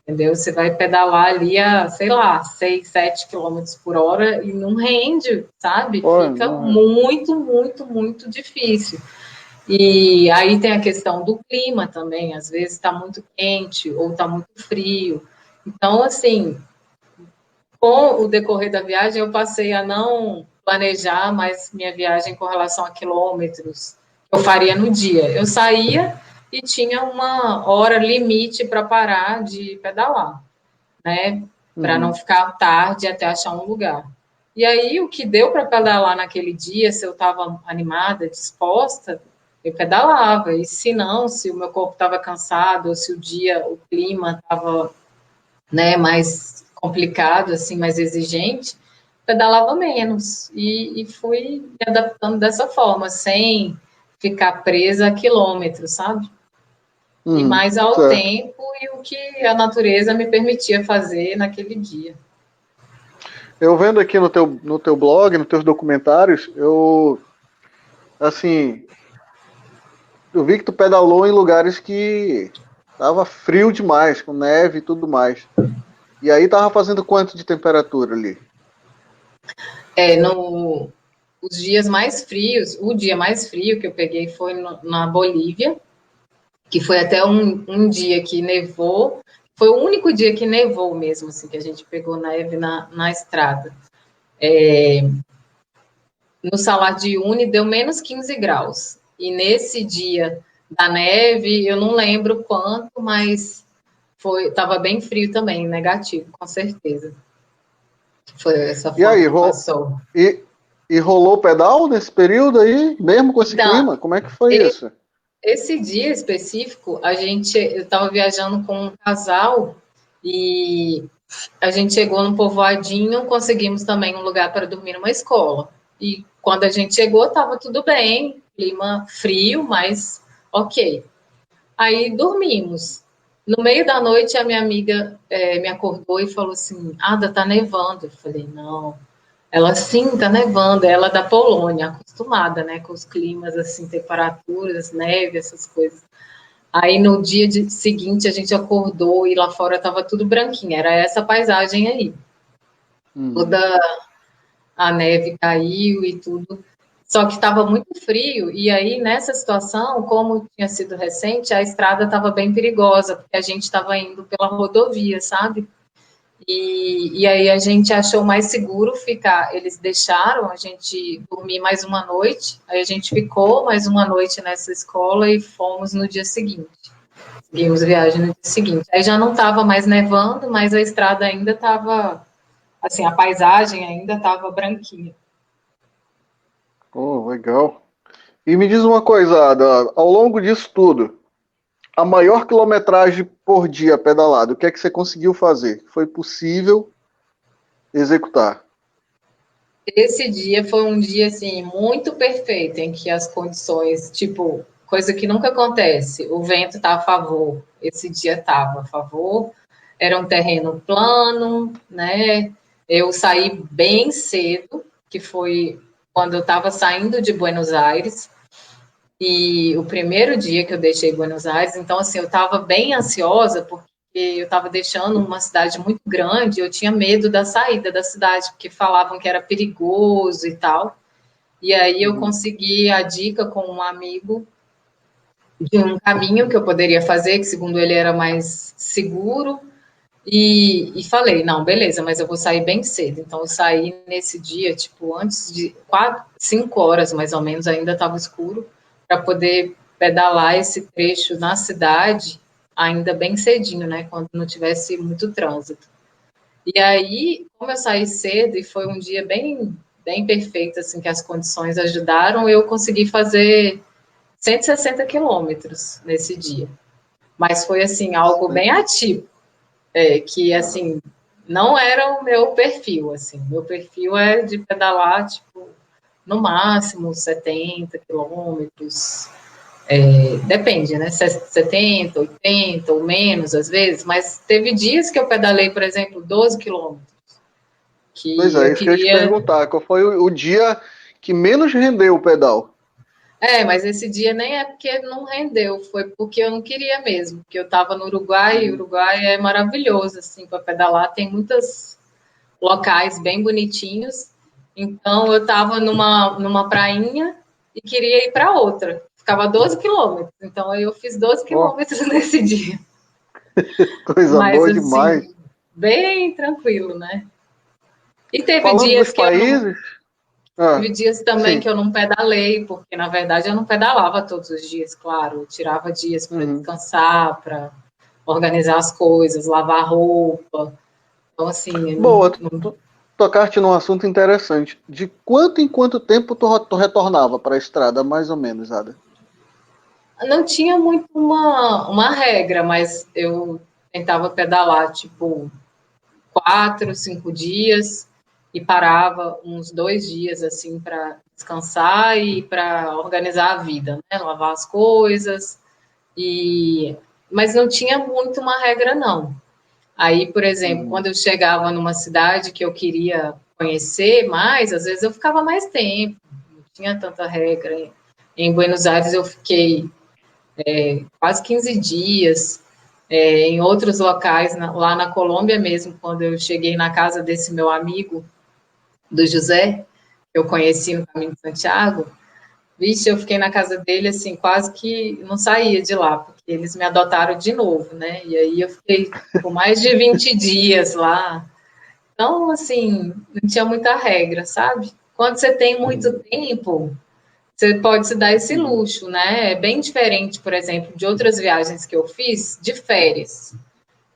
entendeu? Você vai pedalar ali a, sei lá, 6, 7 quilômetros por hora e não rende, sabe? Pô, Fica muito, muito, muito difícil. E aí tem a questão do clima também, às vezes está muito quente ou está muito frio. Então, assim, com o decorrer da viagem, eu passei a não planejar mais minha viagem com relação a quilômetros que eu faria no dia. Eu saía e tinha uma hora limite para parar de pedalar, né? Para não ficar tarde até achar um lugar. E aí, o que deu para pedalar naquele dia, se eu estava animada, disposta, eu pedalava. E se não, se o meu corpo estava cansado, ou se o dia, o clima estava, né, mais complicado, assim, mais exigente, pedalava menos. E fui me adaptando dessa forma, sem ficar presa a quilômetros, sabe? E mais ao Certo. tempo e o que a natureza me permitia fazer naquele dia. Eu vendo aqui no teu blog, nos teus documentários, assim, eu vi que tu pedalou em lugares que tava frio demais, com neve e tudo mais. E aí tava fazendo quanto de temperatura ali? Os dias mais frios, o dia mais frio que eu peguei foi na Bolívia, que foi até um dia que nevou. Foi o único dia que nevou mesmo, assim, que a gente pegou neve na estrada. No Salar de Uyuni deu menos 15 graus. E nesse dia da neve, eu não lembro quanto, mas estava bem frio também, negativo, com certeza. Foi essa E foto aí, que passou. e, e rolou pedal nesse período aí, mesmo com esse Então, clima? Como é que foi isso? esse dia específico, eu estava viajando com um casal e a gente chegou num povoadinho, conseguimos também um lugar para dormir numa escola. E quando a gente chegou, estava tudo bem, clima frio, mas ok. Aí dormimos. No meio da noite, a minha amiga me acordou e falou assim: Ada, tá nevando. Eu falei: não. Ela, sim, tá nevando. Ela é da Polônia, acostumada, né, com os climas, assim, temperaturas, neve, essas coisas. Aí no seguinte a gente acordou e lá fora tava tudo branquinho. Era essa paisagem aí. Uhum. Toda a neve caiu e tudo. Só que estava muito frio, e aí nessa situação, como tinha sido recente, a estrada estava bem perigosa, porque a gente estava indo pela rodovia, sabe? E aí a gente achou mais seguro ficar. Eles deixaram a gente dormir mais uma noite, aí a gente ficou mais uma noite nessa escola e fomos no dia seguinte. Seguimos viagem no dia seguinte. Aí já não estava mais nevando, mas a estrada ainda estava, assim, a paisagem ainda estava branquinha. Oh, legal. E me diz uma coisa, Ada, ao longo disso tudo, a maior quilometragem por dia pedalado, o que é que você conseguiu fazer? Foi possível executar? Esse dia foi um dia assim muito perfeito em que as condições, tipo, coisa que nunca acontece, o vento tá a favor. Esse dia estava a favor. Era um terreno plano, né? Eu saí bem cedo, que foi quando eu estava saindo de Buenos Aires. E o primeiro dia que eu deixei Buenos Aires, então assim, eu estava bem ansiosa porque eu estava deixando uma cidade muito grande, eu tinha medo da saída da cidade, porque falavam que era perigoso e tal. E aí eu Uhum. consegui a dica com um amigo de um caminho que eu poderia fazer, que segundo ele era mais seguro, e falei, não, beleza, mas eu vou sair bem cedo. Então eu saí nesse dia, tipo, antes de 5 horas mais ou menos, ainda estava escuro, para poder pedalar esse trecho na cidade, ainda bem cedinho, né? Quando não tivesse muito trânsito. E aí, como eu saí cedo e foi um dia bem perfeito, assim, que as condições ajudaram, eu consegui fazer 160 quilômetros nesse dia. Mas foi, assim, algo bem atípico que assim não era o meu perfil, assim. Meu perfil é de pedalar tipo no máximo 70 quilômetros. Depende, né? 70, 80 ou menos às vezes, mas teve dias que eu pedalei, por exemplo, 12 quilômetros, Pois que é, eu isso que eu ia te queria. perguntar. Qual foi o dia que menos rendeu o pedal? Mas esse dia nem é porque não rendeu, foi porque eu não queria mesmo, porque eu estava no Uruguai, e o Uhum. Uruguai é maravilhoso, assim, para pedalar, tem muitas locais bem bonitinhos. Então, eu estava numa prainha e queria ir para outra. Ficava 12 quilômetros. Então, eu fiz 12 Ó, quilômetros nesse dia. coisa Mas, boa demais. assim, bem tranquilo, né? E teve Falando dos dias que eu não. países, ah, Teve dias também sim. que eu não pedalei, porque na verdade eu não pedalava todos os dias, claro. Eu tirava dias para Uhum. descansar, para organizar as coisas, lavar roupa. Então, assim, Boa, tocaste num assunto interessante. De quanto em quanto tempo tu retornava para a estrada, mais ou menos, Ada? não tinha muito uma regra, mas eu tentava pedalar tipo 4, 5 dias e parava uns 2 dias assim para descansar e para organizar a vida, né? Lavar as coisas e mas não tinha muito uma regra não. Aí, por exemplo, Uhum. quando eu chegava numa cidade que eu queria conhecer mais, às vezes eu ficava mais tempo, não tinha tanta regra. Em Buenos Aires eu fiquei quase 15 dias. em outros locais, lá na Colômbia mesmo, quando eu cheguei na casa desse meu amigo, do José, que eu conheci no Caminho de Santiago, vixe, eu fiquei na casa dele, assim, quase que não saía de lá, porque eles me adotaram de novo, né? E aí eu fiquei por mais de 20 dias lá. Então, assim, não tinha muita regra, sabe? Quando você tem muito tempo, você pode se dar esse luxo, né? É bem diferente, por exemplo, de outras viagens que eu fiz de férias.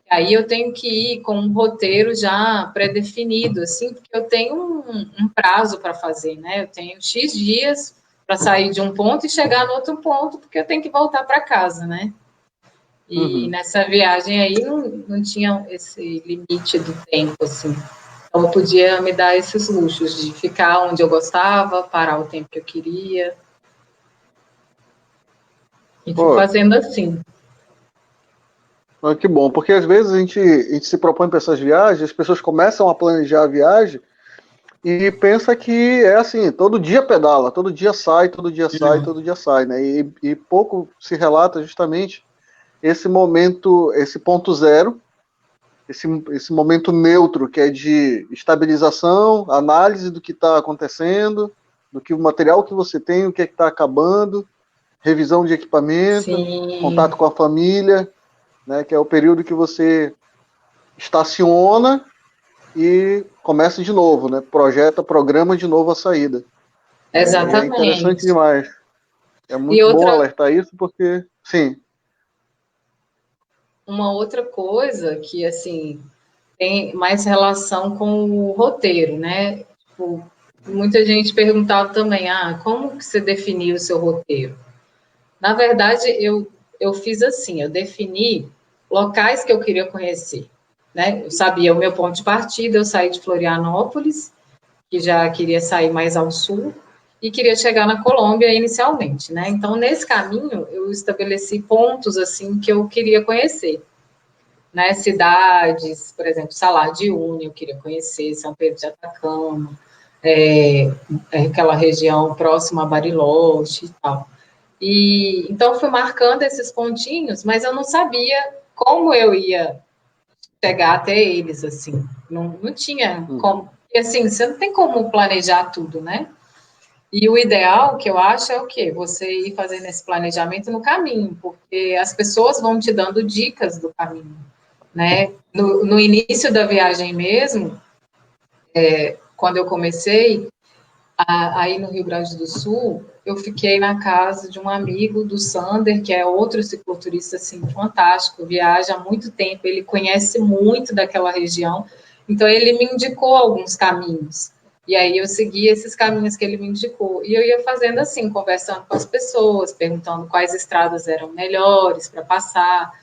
Aí eu tenho que ir com um roteiro já pré-definido, assim, porque eu tenho um prazo para fazer, né? Eu tenho X dias para sair de um ponto e chegar no outro ponto, porque eu tenho que voltar para casa, né? E Uhum. nessa viagem aí não tinha esse limite do tempo, assim. Então eu podia me dar esses luxos de ficar onde eu gostava, parar o tempo que eu queria, e fui Pô, fazendo assim. que bom, porque às vezes a gente se propõe para essas viagens, as pessoas começam a planejar a viagem e pensa que é assim, todo dia pedala, todo dia sai, todo dia sai, todo dia sai, né? E pouco se relata justamente esse momento, esse ponto zero, esse momento neutro que é de estabilização, análise do que está acontecendo, do que o material que você tem, o que é que está acabando, revisão de equipamento, Sim, contato com a família, né? Que é o período que você estaciona e começa de novo, né? Projeta, programa de novo a saída. Né? E é interessante exatamente. demais. É E muito bom outra alertar isso porque, sim. Uma outra coisa que, assim, tem mais relação com o roteiro, né? Tipo, muita gente perguntava também, como que você definiu o seu roteiro? Na verdade, eu fiz assim, eu defini locais que eu queria conhecer, né? Eu sabia o meu ponto de partida, eu saí de Florianópolis, que já queria sair mais ao sul, e queria chegar na Colômbia inicialmente, né? Então, nesse caminho, eu estabeleci pontos, assim, que eu queria conhecer, né, cidades, por exemplo, Salar de Uyuni, eu queria conhecer, São Pedro de Atacama, aquela região próxima a Bariloche e tal. E então fui marcando esses pontinhos, mas eu não sabia como eu ia chegar até eles, assim. Não tinha Uhum. como. E assim, você não tem como planejar tudo, né? E o ideal que eu acho é o quê? Você ir fazendo esse planejamento no caminho, porque as pessoas vão te dando dicas do caminho, né? No início da viagem mesmo, quando eu comecei, aí no Rio Grande do Sul, eu fiquei na casa de um amigo do Sander, que é outro cicloturista assim fantástico, viaja há muito tempo, ele conhece muito daquela região, então ele me indicou alguns caminhos. E aí eu segui esses caminhos que ele me indicou. E eu ia fazendo assim, conversando com as pessoas, perguntando quais estradas eram melhores para passar.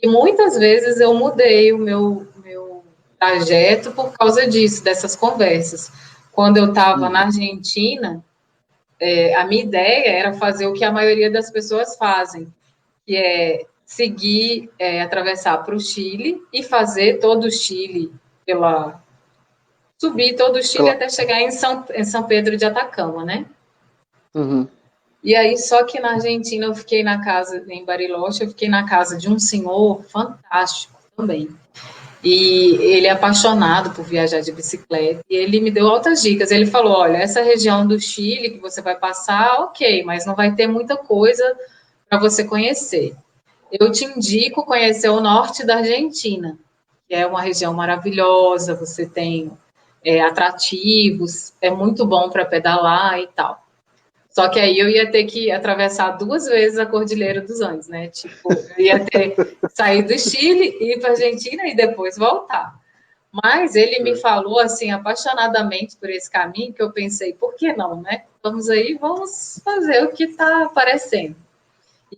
E muitas vezes eu mudei o meu trajeto por causa disso, dessas conversas. Quando eu estava na Uhum. Argentina, a minha ideia era fazer o que a maioria das pessoas fazem, que é seguir, atravessar para o Chile e fazer todo o Chile pela subir todo o Chile Pela... até chegar em São Pedro de Atacama, né? Uhum. E aí, só que na Argentina, eu fiquei na casa, em Bariloche, eu fiquei na casa de um senhor fantástico também. E ele é apaixonado por viajar de bicicleta. E ele me deu altas dicas. Ele falou: olha, essa região do Chile que você vai passar, ok, mas não vai ter muita coisa para você conhecer. Eu te indico conhecer o norte da Argentina, que é uma região maravilhosa. Você tem atrativos, é muito bom para pedalar e tal. Só que aí eu ia ter que atravessar duas vezes a Cordilheira dos Andes, né? Tipo, eu ia ter que sair do Chile, ir para a Argentina e depois voltar. Mas ele me falou assim apaixonadamente por esse caminho que eu pensei, por que não, né? Vamos aí, vamos fazer o que está aparecendo.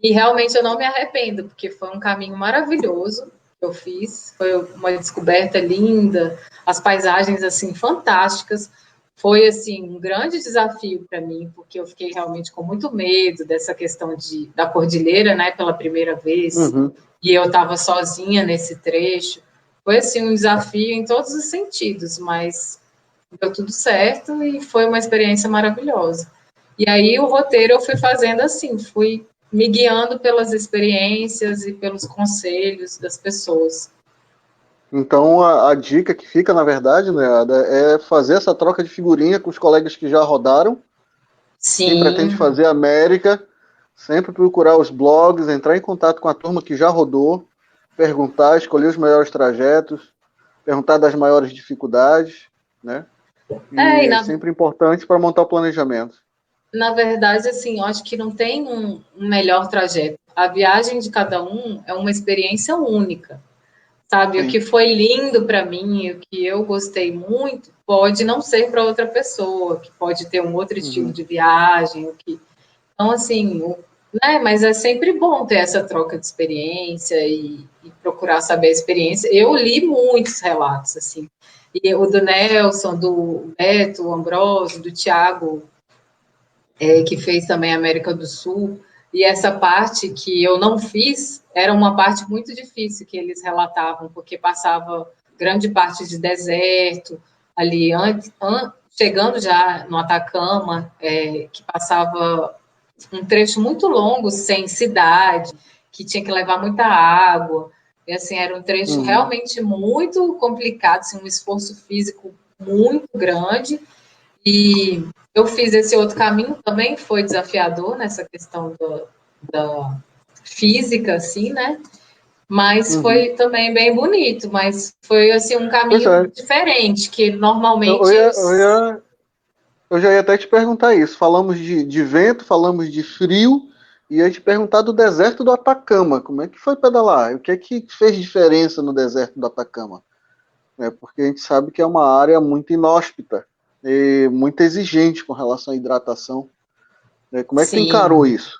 E realmente eu não me arrependo, porque foi um caminho maravilhoso que eu fiz, foi uma descoberta linda, as paisagens assim fantásticas. Foi assim um grande desafio para mim, porque eu fiquei realmente com muito medo dessa questão da cordilheira, né, pela primeira vez, Uhum. e eu estava sozinha nesse trecho. Foi assim um desafio em todos os sentidos, mas deu tudo certo e foi uma experiência maravilhosa. E aí o roteiro eu fui fazendo assim, fui me guiando pelas experiências e pelos conselhos das pessoas. Então, a dica que fica, na verdade, né, Ada, é fazer essa troca de figurinha com os colegas que já rodaram. Quem pretende Sim, fazer América, sempre procurar os blogs, entrar em contato com a turma que já rodou, perguntar, escolher os melhores trajetos, perguntar das maiores dificuldades, né? e E é sempre importante para montar o planejamento. na verdade, assim, eu acho que não tem um melhor trajeto. A viagem de cada um é uma experiência única, sabe? O que Sim. foi lindo para mim, o que eu gostei muito, pode não ser para outra pessoa, que pode ter um outro estilo Uhum. de viagem, o que... Então, assim, né? Mas é sempre bom ter essa troca de experiência e procurar saber a experiência. Eu li muitos relatos, assim, e o do Nelson, do Beto, o Ambrosio, do Tiago, que fez também América do Sul, e essa parte que eu não fiz era uma parte muito difícil que eles relatavam, porque passava grande parte de deserto, ali chegando já no Atacama, que passava um trecho muito longo sem cidade, que tinha que levar muita água, e assim, era um trecho Uhum. realmente muito complicado, assim, um esforço físico muito grande, e eu fiz esse outro caminho também, foi desafiador nessa questão da física, assim, né? Mas Uhum. foi também bem bonito, mas foi assim um Pois caminho é, diferente, que eu, normalmente eu, ia, eu, ia, eu já ia até te perguntar isso. Falamos de vento, falamos de frio, e ia te perguntar do deserto do Atacama. Como é que foi pedalar? O que é que fez diferença no deserto do Atacama? Porque a gente sabe que é uma área muito inóspita e muito exigente com relação à hidratação. Como é que tu encarou sim, isso?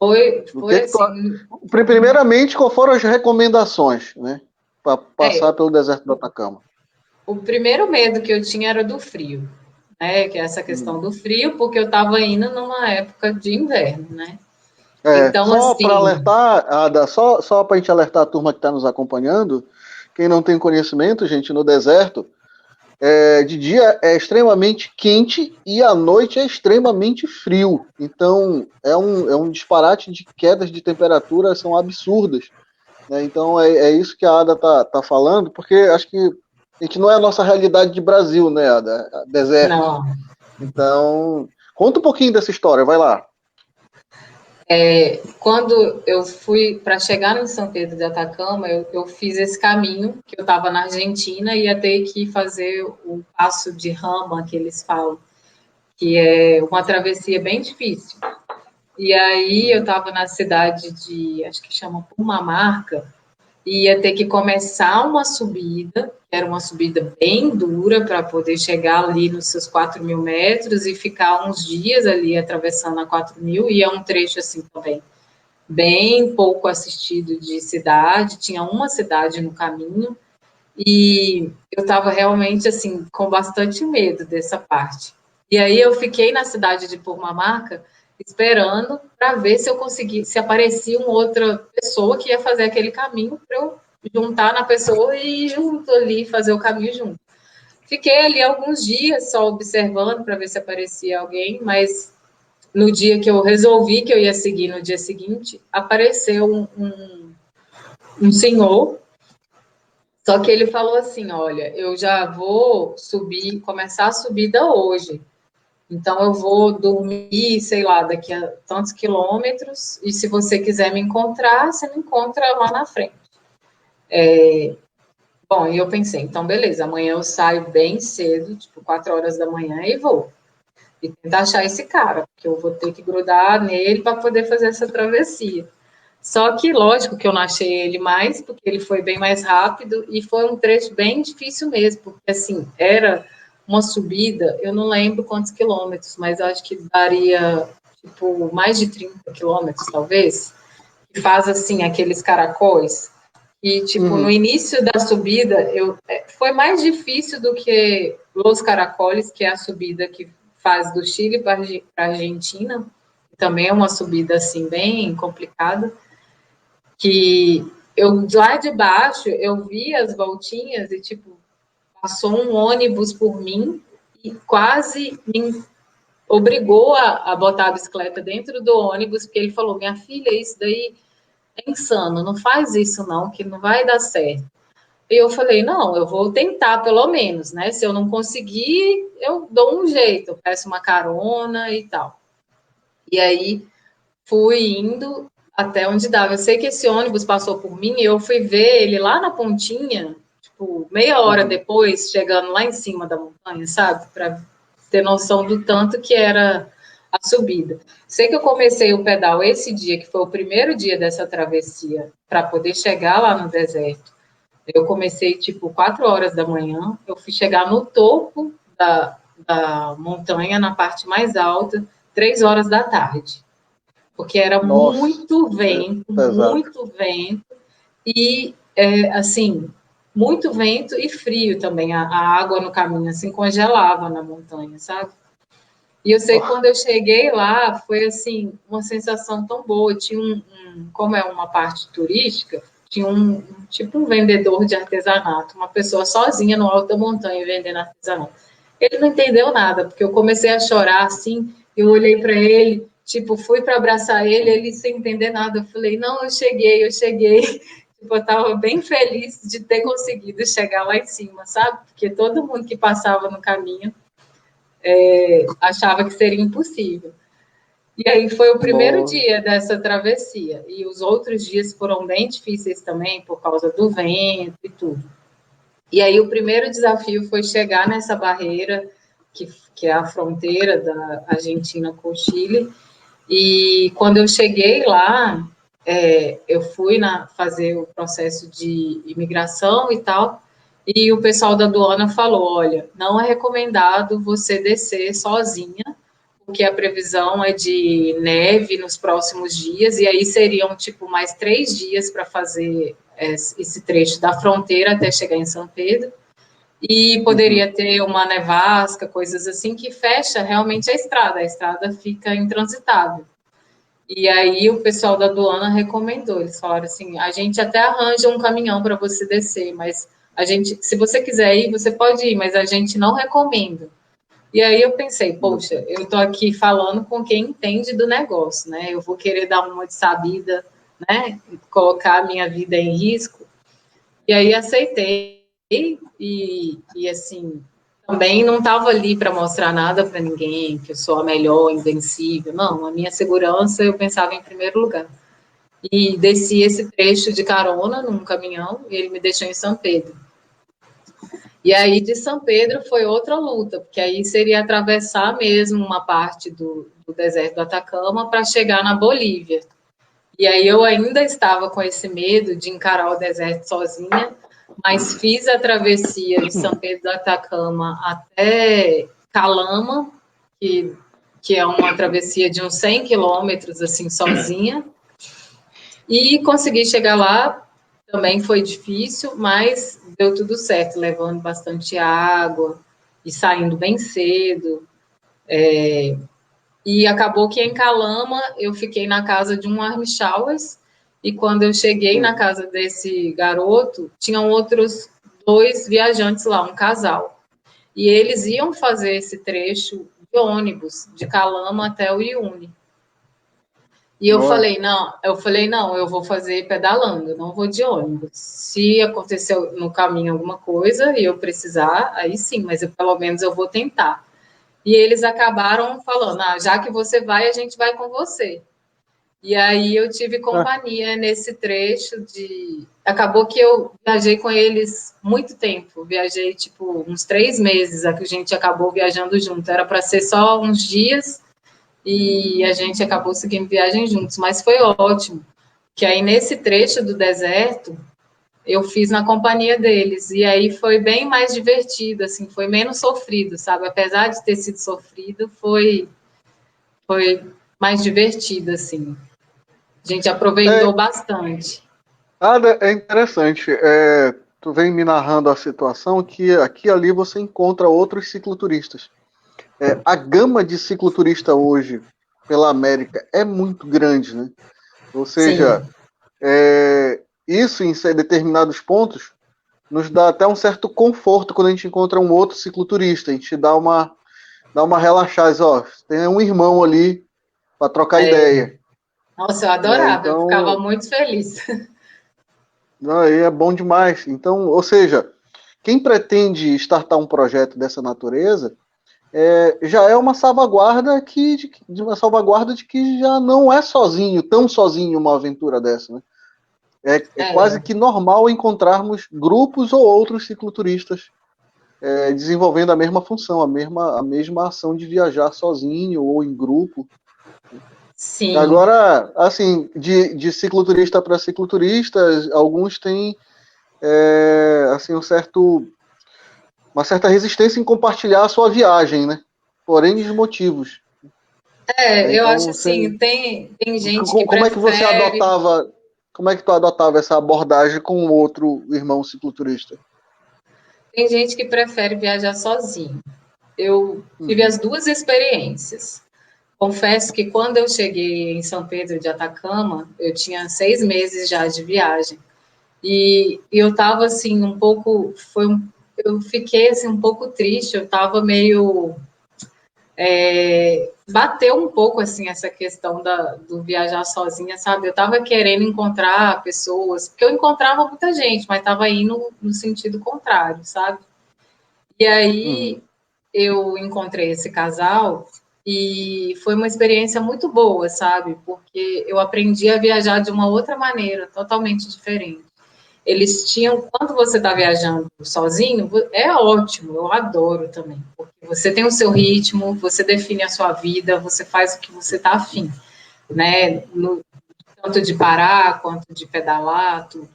O que foi é que tu... assim, Primeiramente, qual foram as recomendações, né, para passar é, pelo deserto do Atacama? o primeiro medo que eu tinha era do frio, né? Que é essa questão do frio, porque eu estava indo numa época de inverno, né? Então, Só para assim, alertar, Ada, só para a gente alertar a turma que está nos acompanhando, quem não tem conhecimento, gente, no deserto, de dia é extremamente quente e à noite é extremamente frio. Então é um disparate de quedas de temperatura, são absurdas. Né? Então é isso que a Ada tá falando, porque acho que a gente não é a nossa realidade de Brasil, né, Ada? Deserto. não. Então, conta um pouquinho dessa história, vai lá. Quando eu fui para chegar em São Pedro de Atacama, eu fiz esse caminho, que eu estava na Argentina e ia ter que fazer o passo de rama, que eles falam, que é uma travessia bem difícil. E aí eu Uhum. estava na cidade de, acho que chama Pumamarca, e ia ter que começar uma subida, que era uma subida bem dura para poder chegar ali nos seus 4.000 metros e ficar uns dias ali atravessando a 4.000, e é um trecho assim também bem pouco assistido de cidade, tinha uma cidade no caminho, e eu estava realmente assim com bastante medo dessa parte. E aí eu fiquei na cidade de Purmamarca esperando para ver se eu conseguia, se aparecia uma outra pessoa que ia fazer aquele caminho para eu juntar na pessoa e ir junto ali fazer o caminho junto. Fiquei ali alguns dias só observando para ver se aparecia alguém, mas no dia que eu resolvi que eu ia seguir no dia seguinte, apareceu um senhor, só que ele falou assim: olha, eu já vou subir, começar a subida hoje. Então eu vou dormir, sei lá, daqui a tantos quilômetros, e se você quiser me encontrar, você me encontra lá na frente. Bom, e eu pensei, então beleza, amanhã eu saio bem cedo, tipo 4 horas da manhã, e vou. E tentar achar esse cara, porque eu vou ter que grudar nele para poder fazer essa travessia. Só que, lógico, que eu não achei ele mais, porque ele foi bem mais rápido e foi um trecho bem difícil mesmo, porque, assim, era uma subida, eu não lembro quantos quilômetros, mas eu acho que daria, tipo, mais de 30 quilômetros, talvez, que faz, assim, aqueles caracóis. E, tipo, no Uhum. início da subida, foi mais difícil do que Los Caracoles, que é a subida que faz do Chile para a Argentina, também é uma subida, assim, bem complicada, que eu lá de baixo eu vi as voltinhas e tipo passou um ônibus por mim e quase me obrigou a botar a bicicleta dentro do ônibus, porque ele falou, minha filha, isso daí é insano, não faz isso não, que não vai dar certo. E eu falei, não, eu vou tentar pelo menos, né? Se eu não conseguir, eu dou um jeito, eu peço uma carona e tal. E aí fui indo até onde dava. Eu sei que esse ônibus passou por mim e eu fui ver ele lá na pontinha, tipo, meia hora depois, chegando lá em cima da montanha, sabe? Para ter noção do tanto que era a subida. Sei que eu comecei o pedal esse dia, que foi o primeiro dia dessa travessia, para poder chegar lá no deserto. Eu comecei, tipo, 4 horas da manhã, eu fui chegar no topo da montanha, na parte mais alta, 3 horas da tarde. Porque era Nossa, pesado. muito vento, e, assim, muito vento e frio também. A água no caminho, assim, congelava na montanha, sabe? E eu sei que Oh, quando eu cheguei lá, foi assim, uma sensação tão boa. Tinha como é uma parte turística, tinha tipo um vendedor de artesanato, uma pessoa sozinha no alto da montanha vendendo artesanato. Ele não entendeu nada, porque eu comecei a chorar assim, eu olhei para ele, tipo, fui para abraçar ele, ele sem entender nada. Eu falei, não, eu cheguei, eu cheguei. Tipo, eu estava bem feliz de ter conseguido chegar lá em cima, sabe? Porque todo mundo que passava no caminho achava que seria impossível. E aí foi o primeiro no... dia dessa travessia. E os outros dias foram bem difíceis também, por causa do vento e tudo. E aí o primeiro desafio foi chegar nessa barreira, que é a fronteira da Argentina com o Chile. E quando eu cheguei lá, eu fui fazer o processo de imigração e tal, e o pessoal da aduana falou, olha, não é recomendado você descer sozinha, porque a previsão é de neve nos próximos dias, e aí seriam, tipo, mais 3 dias para fazer esse trecho da fronteira até chegar em São Pedro, e Uhum. poderia ter uma nevasca, coisas assim, que fecha realmente a estrada fica intransitável. E aí o pessoal da aduana recomendou, eles falaram assim, a gente até arranja um caminhão para você descer, mas a gente, se você quiser ir, você pode ir, mas a gente não recomenda. E aí eu pensei, poxa, eu tô aqui falando com quem entende do negócio, né? Eu vou querer dar uma de sabida, né? Colocar a minha vida em risco. E aí aceitei e assim, também não estava ali para mostrar nada para ninguém, que eu sou a melhor, invencível. Não, a minha segurança eu pensava em primeiro lugar. E desci esse trecho de carona num caminhão e ele me deixou em São Pedro. E aí de São Pedro foi outra luta, porque aí seria atravessar mesmo uma parte do deserto do Atacama para chegar na Bolívia. E aí eu ainda estava com esse medo de encarar o deserto sozinha, mas fiz a travessia de São Pedro do Atacama até Calama, que é uma travessia de uns 100 quilômetros, assim, sozinha, e consegui chegar lá. Também foi difícil, mas deu tudo certo, levando bastante água e saindo bem cedo. E acabou que em Calama eu fiquei na casa de um Army Showers, e quando eu cheguei na Uhum. casa desse garoto, tinham outros 2 viajantes lá, um casal. E eles iam fazer esse trecho de ônibus, de Calama até o Iune. E Olha, eu falei, não, eu vou fazer pedalando, não vou de ônibus. Se acontecer no caminho alguma coisa e eu precisar, aí sim, mas pelo menos eu vou tentar. E eles acabaram falando, já que você vai, a gente vai com você. E aí eu tive ah, companhia nesse trecho de. Acabou que eu viajei com eles muito tempo. Viajei, tipo, uns 3 meses, a que a gente acabou viajando junto. Era para ser só uns dias e a gente acabou seguindo viagem juntos, mas foi ótimo. Que aí nesse trecho do deserto eu fiz na companhia deles e aí foi bem mais divertido, assim, foi menos sofrido, sabe? Apesar de ter sido sofrido, foi mais divertido, assim. A gente aproveitou é, bastante. é interessante. Tu vem me narrando a situação que aqui e ali você encontra outros cicloturistas. A gama de cicloturista hoje pela América é muito grande, né? Ou seja, Sim, isso em determinados pontos nos dá até um certo conforto quando a gente encontra um outro cicloturista. A gente dá Dá uma relaxada, ó, tem um irmão ali para trocar É, ideia, nossa, eu né? adorava, eu ficava Então, muito feliz. aí é bom demais. Então, ou seja, quem pretende startar um projeto dessa natureza já é uma salvaguarda de uma salvaguarda de que já não é sozinho, tão sozinho uma aventura dessa, né? É quase É, que normal encontrarmos grupos ou outros cicloturistas desenvolvendo a mesma função, a mesma ação de viajar sozinho ou em grupo. sim. Agora, assim, de cicloturista para cicloturista, alguns têm assim uma certa resistência em compartilhar a sua viagem, né? Por N motivos. Eu acho Então, assim, tem gente que como é que você prefere. adotava, como é que tu adotava essa abordagem com o outro irmão cicloturista? Tem gente que prefere viajar sozinho. Eu tive Uhum, as duas experiências. Confesso que quando eu cheguei em São Pedro de Atacama, eu tinha 6 meses já de viagem. E eu estava assim, um pouco. Eu fiquei assim, um pouco triste, eu estava meio. Bateu um pouco assim essa questão do viajar sozinha, sabe? Eu estava querendo encontrar pessoas, porque eu encontrava muita gente, mas estava indo no sentido contrário, sabe? E uhum, aí eu encontrei esse casal e foi uma experiência muito boa, sabe? Porque eu aprendi a viajar de uma outra maneira, totalmente diferente. Eles tinham, quando você está viajando sozinho, é ótimo, eu adoro também, porque você tem o seu ritmo, você define a sua vida, você faz o que você está afim, né? Tanto de parar quanto de pedalar, tudo.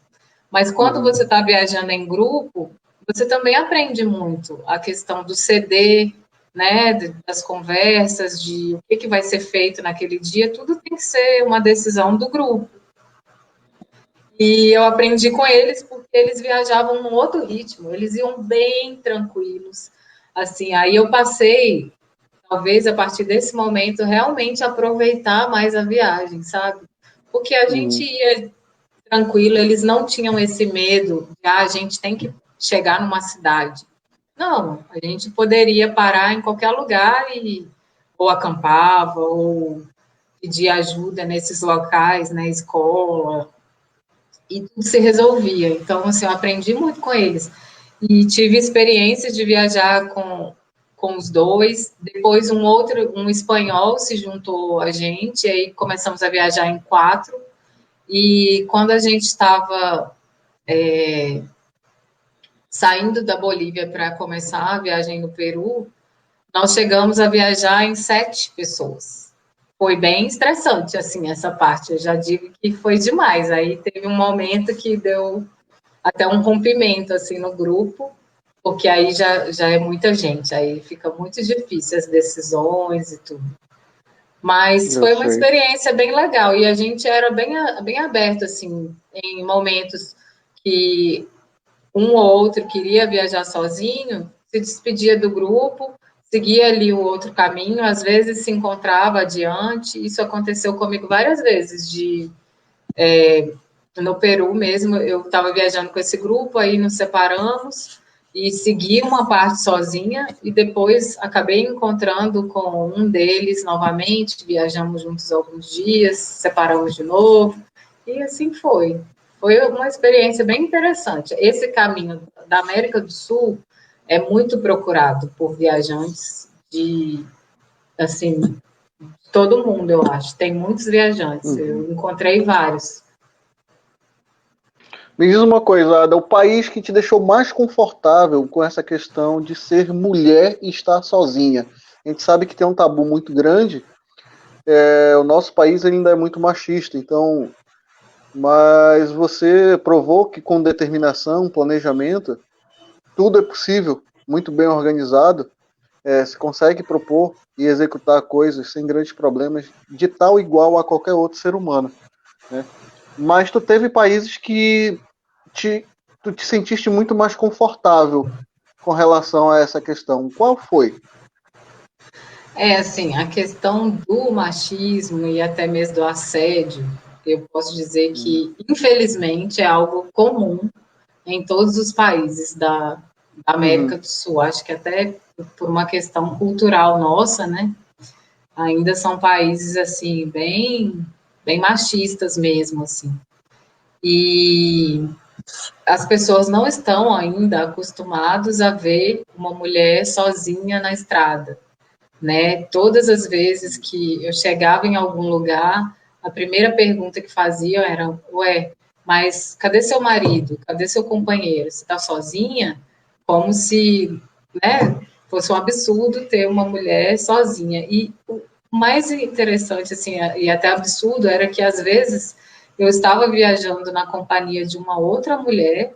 Mas quando uhum, você está viajando em grupo, você também aprende muito a questão do CD, né, das conversas, de o que vai ser feito naquele dia, tudo tem que ser uma decisão do grupo. E eu aprendi com eles porque eles viajavam num outro ritmo, eles iam bem tranquilos. Assim, aí eu passei, talvez a partir desse momento, realmente aproveitar mais a viagem, sabe? Porque a gente uhum. ia tranquilo, eles não tinham esse medo de a gente tem que chegar numa cidade. Não, a gente poderia parar em qualquer lugar e ou acampava ou pedir ajuda nesses locais, na escola, e tudo se resolvia. Então, assim, eu aprendi muito com eles. E tive experiência de viajar com os dois. Depois, um espanhol se juntou a gente, e aí começamos a viajar em quatro. E quando a gente estava saindo da Bolívia para começar a viagem no Peru, nós chegamos a viajar em 7 pessoas. Foi bem estressante, assim, essa parte. Eu já digo que foi demais. Aí teve um momento que deu até um rompimento, assim, no grupo, porque aí já é muita gente, aí fica muito difícil as decisões e tudo. Mas Eu foi uma sei. experiência bem legal e a gente era bem aberto, assim, em momentos que um ou outro queria viajar sozinho, se despedia do grupo, seguia ali o outro caminho, às vezes se encontrava adiante. Isso aconteceu comigo várias vezes, no Peru mesmo, eu estava viajando com esse grupo, aí nos separamos e segui uma parte sozinha e depois acabei encontrando com um deles novamente, viajamos juntos alguns dias, separamos de novo e assim foi. Foi uma experiência bem interessante. Esse caminho da América do Sul é muito procurado por viajantes de, assim, todo mundo, eu acho. Tem muitos viajantes. Uhum. Eu encontrei vários. Me diz uma coisa, Ada, o país que te deixou mais confortável com essa questão de ser mulher e estar sozinha. A gente sabe que tem um tabu muito grande, o nosso país ainda é muito machista, então, mas você provou que com determinação, planejamento, tudo é possível, muito bem organizado, se consegue propor e executar coisas sem grandes problemas, de tal igual a qualquer outro ser humano, né? Mas tu teve países que te, tu te sentiste muito mais confortável com relação a essa questão. Qual foi? Assim, a questão do machismo e até mesmo do assédio, eu posso dizer Hum, que, infelizmente, é algo comum em todos os países da América do Sul. Acho que até por uma questão cultural nossa, né? Ainda são países assim bem machistas mesmo, assim. E as pessoas não estão ainda acostumadas a ver uma mulher sozinha na estrada, né? Todas as vezes que eu chegava em algum lugar, a primeira pergunta que faziam era: ué, mas cadê seu marido? Cadê seu companheiro? Você está sozinha? Como se, né, fosse um absurdo ter uma mulher sozinha. E o mais interessante, assim, e até absurdo, era que às vezes eu estava viajando na companhia de uma outra mulher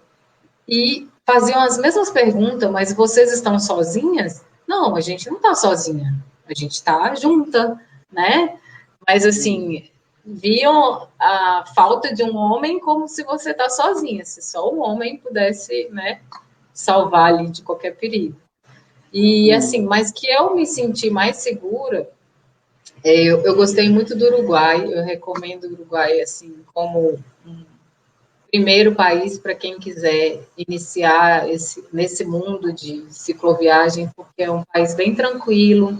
e faziam as mesmas perguntas, mas vocês estão sozinhas? Não, a gente não está sozinha, a gente está junta, né? Mas assim, viam a falta de um homem como se você está sozinha, se só o homem pudesse, né, salvar ali de qualquer perigo. E assim, mas que eu me senti mais segura, eu gostei muito do Uruguai, eu recomendo o Uruguai assim como um primeiro país para quem quiser iniciar nesse mundo de cicloviagem, porque é um país bem tranquilo,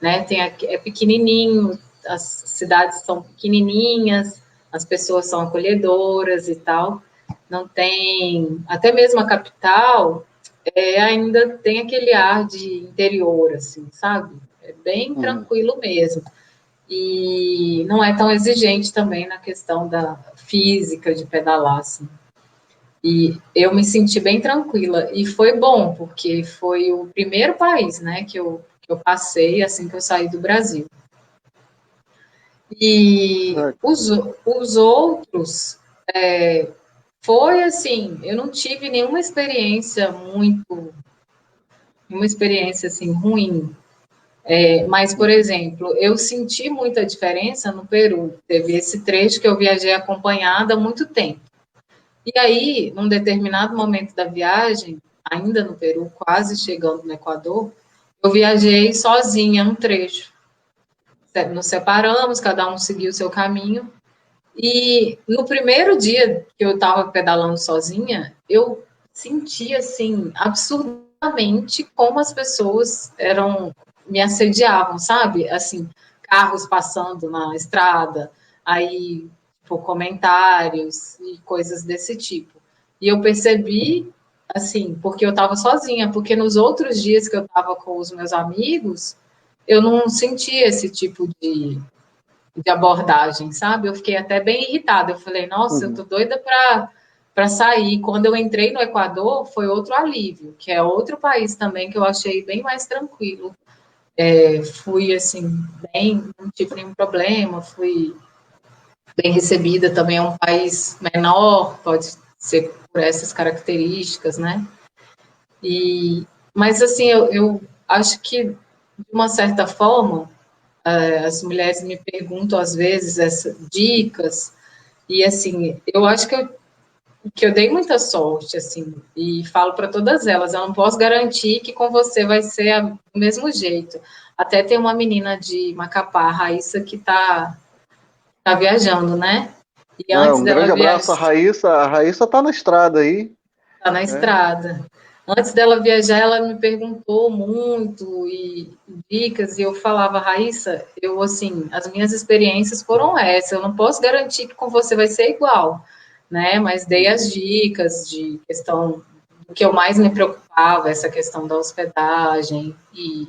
né? É pequenininho, as cidades são pequenininhas, as pessoas são acolhedoras e tal. Não tem, até mesmo a capital, ainda tem aquele ar de interior, assim, sabe? É bem tranquilo mesmo. E não é tão exigente também na questão da física de pedalar, assim. E eu me senti bem tranquila. E foi bom, porque foi o primeiro país, né, que eu passei assim que eu saí do Brasil. E os outros, foi assim, eu não tive nenhuma experiência uma experiência assim ruim. Mas, por exemplo, eu senti muita diferença no Peru. Teve esse trecho que eu viajei acompanhada há muito tempo. E aí, num determinado momento da viagem, ainda no Peru, quase chegando no Equador, eu viajei sozinha um trecho. Nos separamos, cada um seguiu o seu caminho. E no primeiro dia que eu estava pedalando sozinha, eu senti assim absurdamente como as pessoas me assediavam, sabe? Assim, carros passando na estrada, aí por comentários e coisas desse tipo. E eu percebi assim, porque eu estava sozinha, porque nos outros dias que eu estava com os meus amigos, eu não sentia esse tipo de abordagem, sabe? Eu fiquei até bem irritada. Eu falei, nossa, eu tô doida para sair. Quando eu entrei no Equador, foi outro alívio, que é outro país também que eu achei bem mais tranquilo. Fui assim, não tive nenhum problema, fui bem recebida. Também é um país menor, pode ser por essas características, né? Mas assim, eu acho que de uma certa forma as mulheres me perguntam às vezes essas dicas e assim eu acho que eu dei muita sorte assim e falo para todas elas, eu não posso garantir que com você vai ser do mesmo jeito. Até tem uma menina de Macapá, a Raíssa, que tá viajando, né? E antes Um dela grande abraço à viajar, Raíssa. A Raíssa tá na estrada aí, tá na né? estrada. Antes dela viajar, ela me perguntou muito e dicas, e eu falava, Raíssa, eu, assim, as minhas experiências foram essas, eu não posso garantir que com você vai ser igual, né, mas dei as dicas de questão do que eu mais me preocupava, essa questão da hospedagem e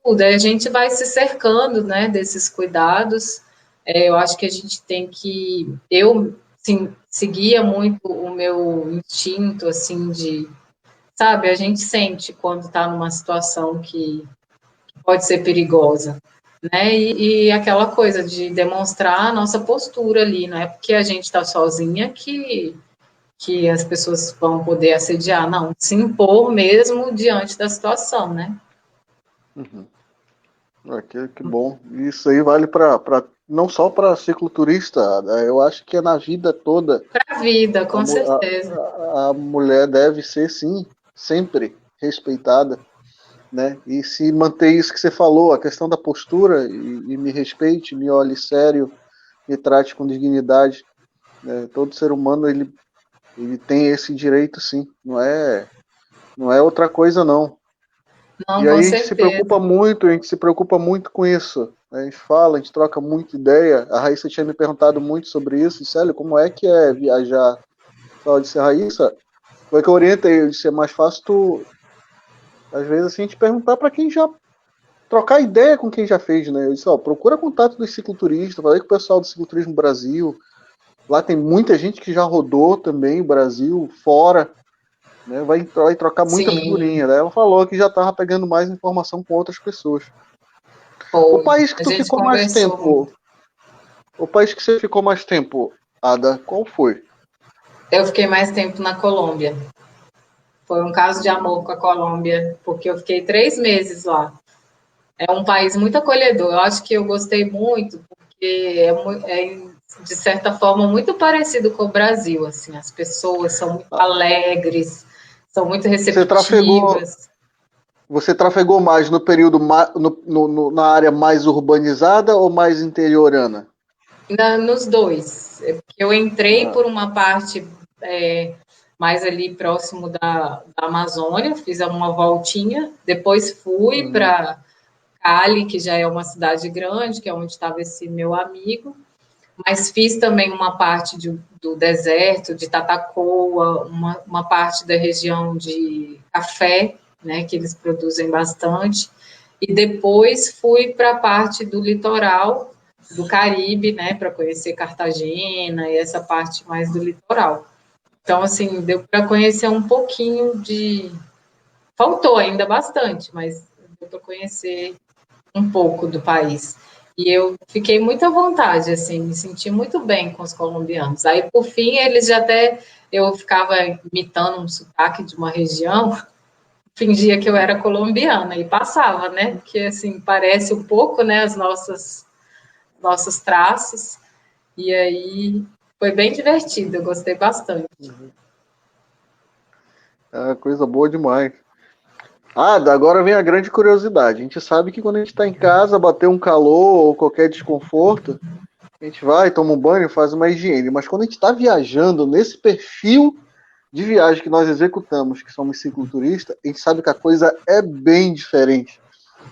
tudo, aí a gente vai se cercando, né, desses cuidados, eu acho que a gente tem que, eu, sim, seguia muito o meu instinto, assim, sabe, a gente sente quando está numa situação que pode ser perigosa, né? E aquela coisa de demonstrar a nossa postura ali, não é porque a gente está sozinha que as pessoas vão poder assediar, não, se impor mesmo diante da situação, né? Que bom. Isso aí vale para não só para cicloturista, né? Eu acho que é na vida toda. Para a vida, A, com certeza. a mulher deve ser, sim, sempre respeitada, né? E se manter isso que você falou, a questão da postura, e me respeite, me olhe sério, me trate com dignidade, né? Todo ser humano, ele tem esse direito, sim. Não é Não é outra coisa, não. Não, E com aí certeza. a gente se preocupa muito com isso. A gente fala, a gente troca muita ideia. A Raíssa tinha me perguntado muito sobre isso. Célio, como é que é viajar? Eu disse, Raíssa, foi que eu orientei. Eu disse, é mais fácil tu, às vezes, assim, te perguntar para quem já trocar ideia com quem já fez, né? Eu disse, ó, procura contato dos cicloturistas, falei com o pessoal do cicloturismo Brasil. Lá tem muita gente que já rodou também o Brasil, fora, né? Vai trocar muita Sim, figurinha. Né? Ela falou que já estava pegando mais informação com outras pessoas. O foi. país que A tu gente ficou mais conversou muito. tempo, o país que você ficou mais tempo, Ada, qual foi? Eu fiquei mais tempo na Colômbia. Foi um caso de amor com a Colômbia, porque eu fiquei 3 meses lá. É um país muito acolhedor. Eu acho que eu gostei muito, porque de certa forma, muito parecido com o Brasil. Assim, as pessoas são muito alegres, são muito Você trafegou, receptivas. você trafegou mais no período na área mais urbanizada ou mais interiorana? Nos dois. Eu entrei Ah, por uma parte mais ali próximo da Amazônia, fiz uma voltinha, depois fui uhum, para Cali, que já é uma cidade grande, que é onde estava esse meu amigo, mas fiz também uma parte do deserto, de Tatacoa, uma parte da região de café, né, que eles produzem bastante, e depois fui para a parte do litoral do Caribe, né, para conhecer Cartagena e essa parte mais do litoral. Então, assim, deu para conhecer um pouquinho de. Faltou ainda bastante, mas deu para conhecer um pouco do país. E eu fiquei muito à vontade, assim, me senti muito bem com os colombianos. Aí, por fim, eles já até. Eu ficava imitando um sotaque de uma região, fingia que eu era colombiana e passava, né? Porque, assim, parece um pouco, né, as nossos traços. E aí foi bem divertido, eu gostei bastante. uhum. É coisa boa demais. Ah, agora vem a grande curiosidade. A gente sabe que quando a gente está em casa, bater um calor ou qualquer desconforto, a gente vai, toma um banho, faz uma higiene. Mas quando a gente está viajando nesse perfil de viagem que nós executamos, que somos cicloturistas, a gente sabe que a coisa é bem diferente.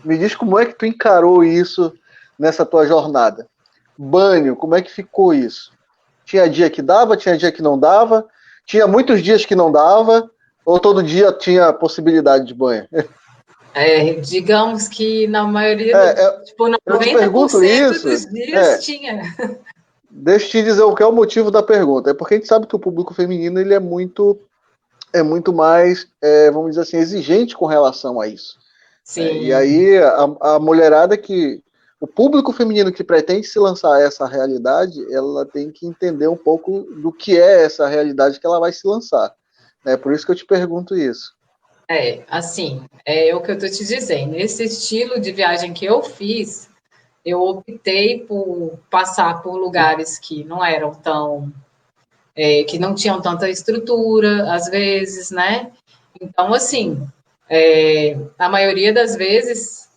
Me diz como é que tu encarou isso nessa tua jornada. Banho, como é que ficou isso? Tinha dia que dava, tinha dia que não dava, tinha muitos dias que não dava, ou todo dia tinha possibilidade de banho? Digamos que na maioria É, tipo, eu te pergunto 90% isso, dos dias é, tinha. deixa eu te dizer o que é o motivo da pergunta. É porque a gente sabe que o público feminino ele é muito mais, vamos dizer assim, exigente com relação a isso. Né? E Sim, aí a mulherada o público feminino que pretende se lançar a essa realidade, ela tem que entender um pouco do que é essa realidade que ela vai se lançar. É por isso que eu te pergunto isso. assim, é o que eu estou te dizendo. Esse estilo de viagem que eu fiz, eu optei por passar por lugares que não eram tão, que não tinham tanta estrutura, às vezes, né? Então, assim, a maioria das vezes,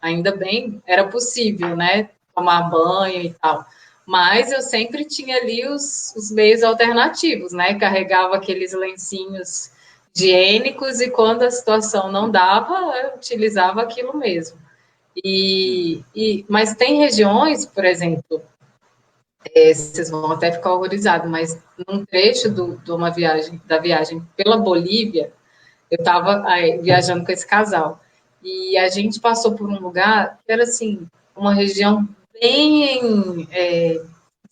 ainda bem, era possível, né? Tomar banho e tal. Mas eu sempre tinha ali os meios alternativos, né? Carregava aqueles lencinhos higiênicos e quando a situação não dava, eu utilizava aquilo mesmo. Mas tem regiões, por exemplo, vocês vão até ficar horrorizados, mas num trecho de uma viagem, da viagem pela Bolívia, eu estava viajando com esse casal. E a gente passou por um lugar que era assim, uma região bem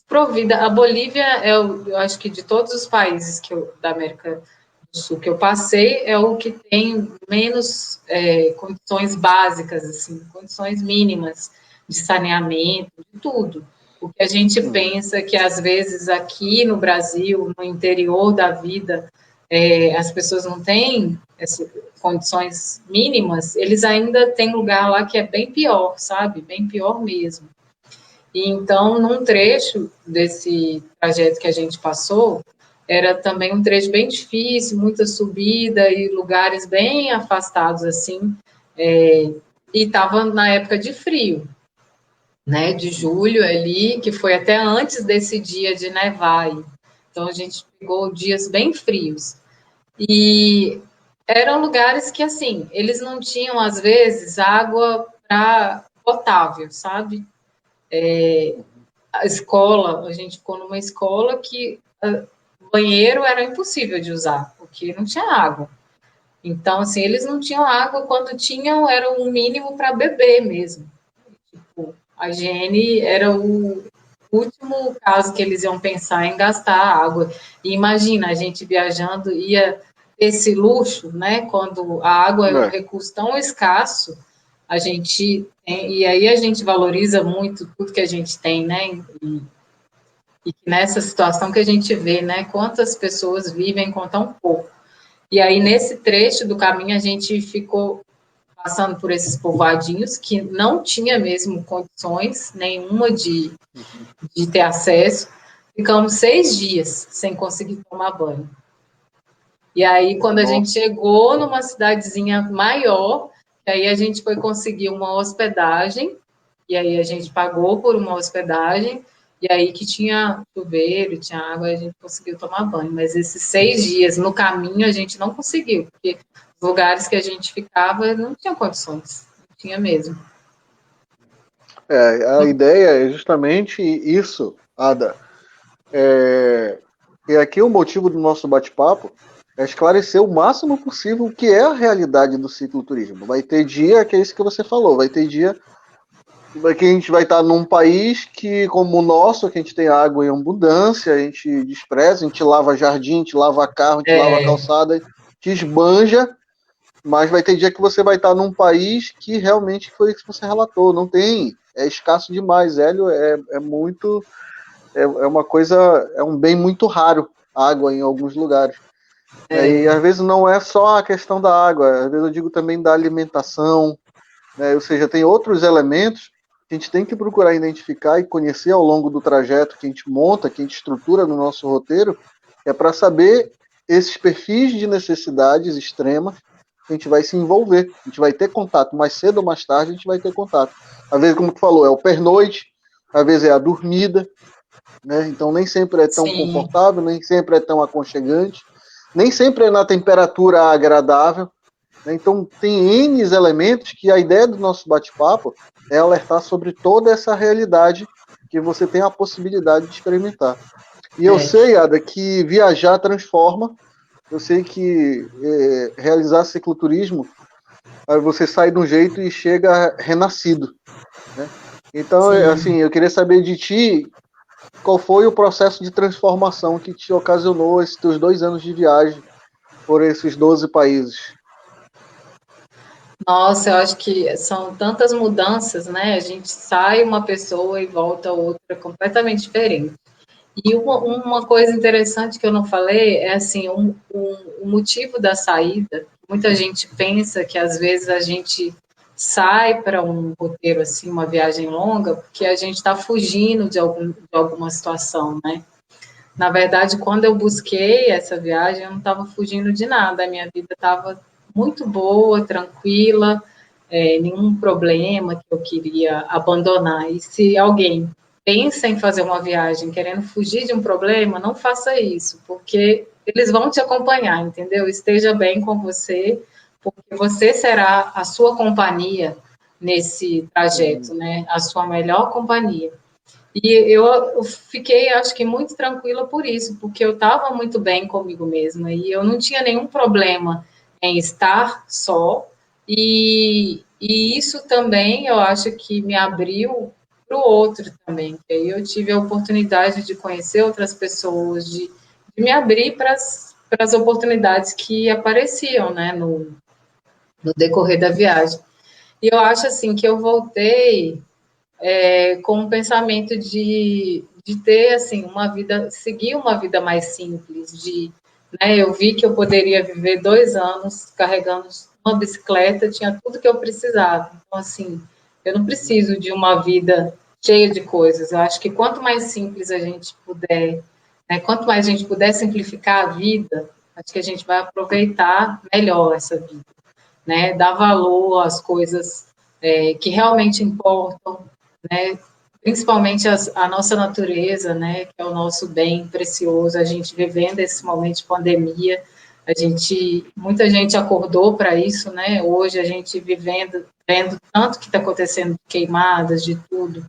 provida. A Bolívia é, eu acho que de todos os países da América do Sul que eu passei, é o que tem menos condições básicas, assim, condições mínimas de saneamento, de tudo. O que a gente Uhum. pensa que às vezes aqui no Brasil, no interior da vida, as pessoas não têm essas condições mínimas, eles ainda têm lugar lá que é bem pior, sabe? Bem pior mesmo. E então, num trecho desse trajeto que a gente passou, era também um trecho bem difícil, muita subida e lugares bem afastados assim, e estava na época de frio, né, de Uhum. julho ali, que foi até antes desse dia de nevar. Então a gente pegou dias bem frios. E eram lugares que, assim, eles não tinham, às vezes, água potável, sabe? A escola, a gente ficou numa escola que o banheiro era impossível de usar, porque não tinha água. Então, assim, eles não tinham água, quando tinham, era o mínimo para beber mesmo. Tipo, a higiene era o último caso que eles iam pensar em gastar água. E imagina, a gente viajando, ia esse luxo, né? Quando a água é um É. recurso tão escasso, a gente e aí a gente valoriza muito tudo que a gente tem, né? E nessa situação que a gente vê, né? Quantas pessoas vivem com tão pouco. E aí, nesse trecho do caminho, a gente ficou passando por esses povoadinhos que não tinha mesmo condições nenhuma de ter acesso. Ficamos 6 dias sem conseguir tomar banho. E aí, quando a gente Nossa. chegou numa cidadezinha maior, aí a gente foi conseguir uma hospedagem, e aí a gente pagou por uma hospedagem, e aí que tinha chuveiro, tinha água, e a gente conseguiu tomar banho. Mas esses 6 dias no caminho a gente não conseguiu, porque os lugares que a gente ficava não tinha condições, não tinha mesmo. A ideia é justamente isso, Ada. E aqui o motivo do nosso bate-papo é esclarecer o máximo possível o que é a realidade do cicloturismo. Vai ter dia, que é isso que você falou, vai ter dia que a gente vai estar num país que, como o nosso, que a gente tem água em abundância, a gente despreza, a gente lava jardim, a gente lava carro, a gente lava calçada, a gente esbanja, mas vai ter dia que você vai estar num país que realmente foi isso que você relatou, não tem, é escasso demais, Hélio, é muito, é uma coisa, é um bem muito raro, água em alguns lugares. E às vezes não é só a questão da água, às vezes eu digo também da alimentação, né? Ou seja, tem outros elementos que a gente tem que procurar identificar e conhecer ao longo do trajeto que a gente monta, que a gente estrutura no nosso roteiro, é para saber esses perfis de necessidades extremas que a gente vai se envolver, a gente vai ter contato, mais cedo ou mais tarde a gente vai ter contato. Às vezes, como tu falou, é o pernoite, às vezes é a dormida, né? Então nem sempre é tão Sim, confortável, nem sempre é tão aconchegante, nem sempre é na temperatura agradável, né? Então tem N elementos que a ideia do nosso bate-papo é alertar sobre toda essa realidade que você tem a possibilidade de experimentar. E eu é. sei, Ada, que viajar transforma. Eu sei que realizar cicloturismo, aí você sai de um jeito e chega renascido, né? Então, assim, Sim. eu queria saber de ti qual foi o processo de transformação que te ocasionou esses teus 2 anos de viagem por esses 12 países. Nossa, eu acho que são tantas mudanças, né? A gente sai uma pessoa e volta outra completamente diferente. E uma coisa interessante que eu não falei é assim, o motivo da saída. Muita gente pensa que às vezes a gente sai para um roteiro assim, uma viagem longa, porque a gente está fugindo de alguma situação, né? Na verdade, quando eu busquei essa viagem, eu não estava fugindo de nada. A minha vida estava muito boa, tranquila, nenhum problema que eu queria abandonar. E se alguém pensa em fazer uma viagem querendo fugir de um problema, não faça isso, porque eles vão te acompanhar, entendeu? Esteja bem com você, porque você será a sua companhia nesse trajeto, né? A sua melhor companhia. E eu fiquei, acho que, muito tranquila por isso, porque eu estava muito bem comigo mesma e eu não tinha nenhum problema em estar só. E isso também eu acho que me abriu para o outro também. Que aí eu tive a oportunidade de conhecer outras pessoas, de me abrir para as oportunidades que apareciam, né, no decorrer da viagem. E eu acho assim que eu voltei com o pensamento de ter assim uma vida, seguir uma vida mais simples, né, eu vi que eu poderia viver 2 anos carregando uma bicicleta, tinha tudo que eu precisava. Então, assim, eu não preciso de uma vida cheia de coisas. Eu acho que quanto mais simples a gente puder, né, quanto mais a gente puder simplificar a vida, acho que a gente vai aproveitar melhor essa vida, né? Dar valor às coisas que realmente importam, né? Principalmente a nossa natureza, né? Que é o nosso bem precioso. A gente vivendo esse momento de pandemia, Muita gente acordou para isso, né? Hoje a gente vendo tanto que está acontecendo, queimadas, de tudo,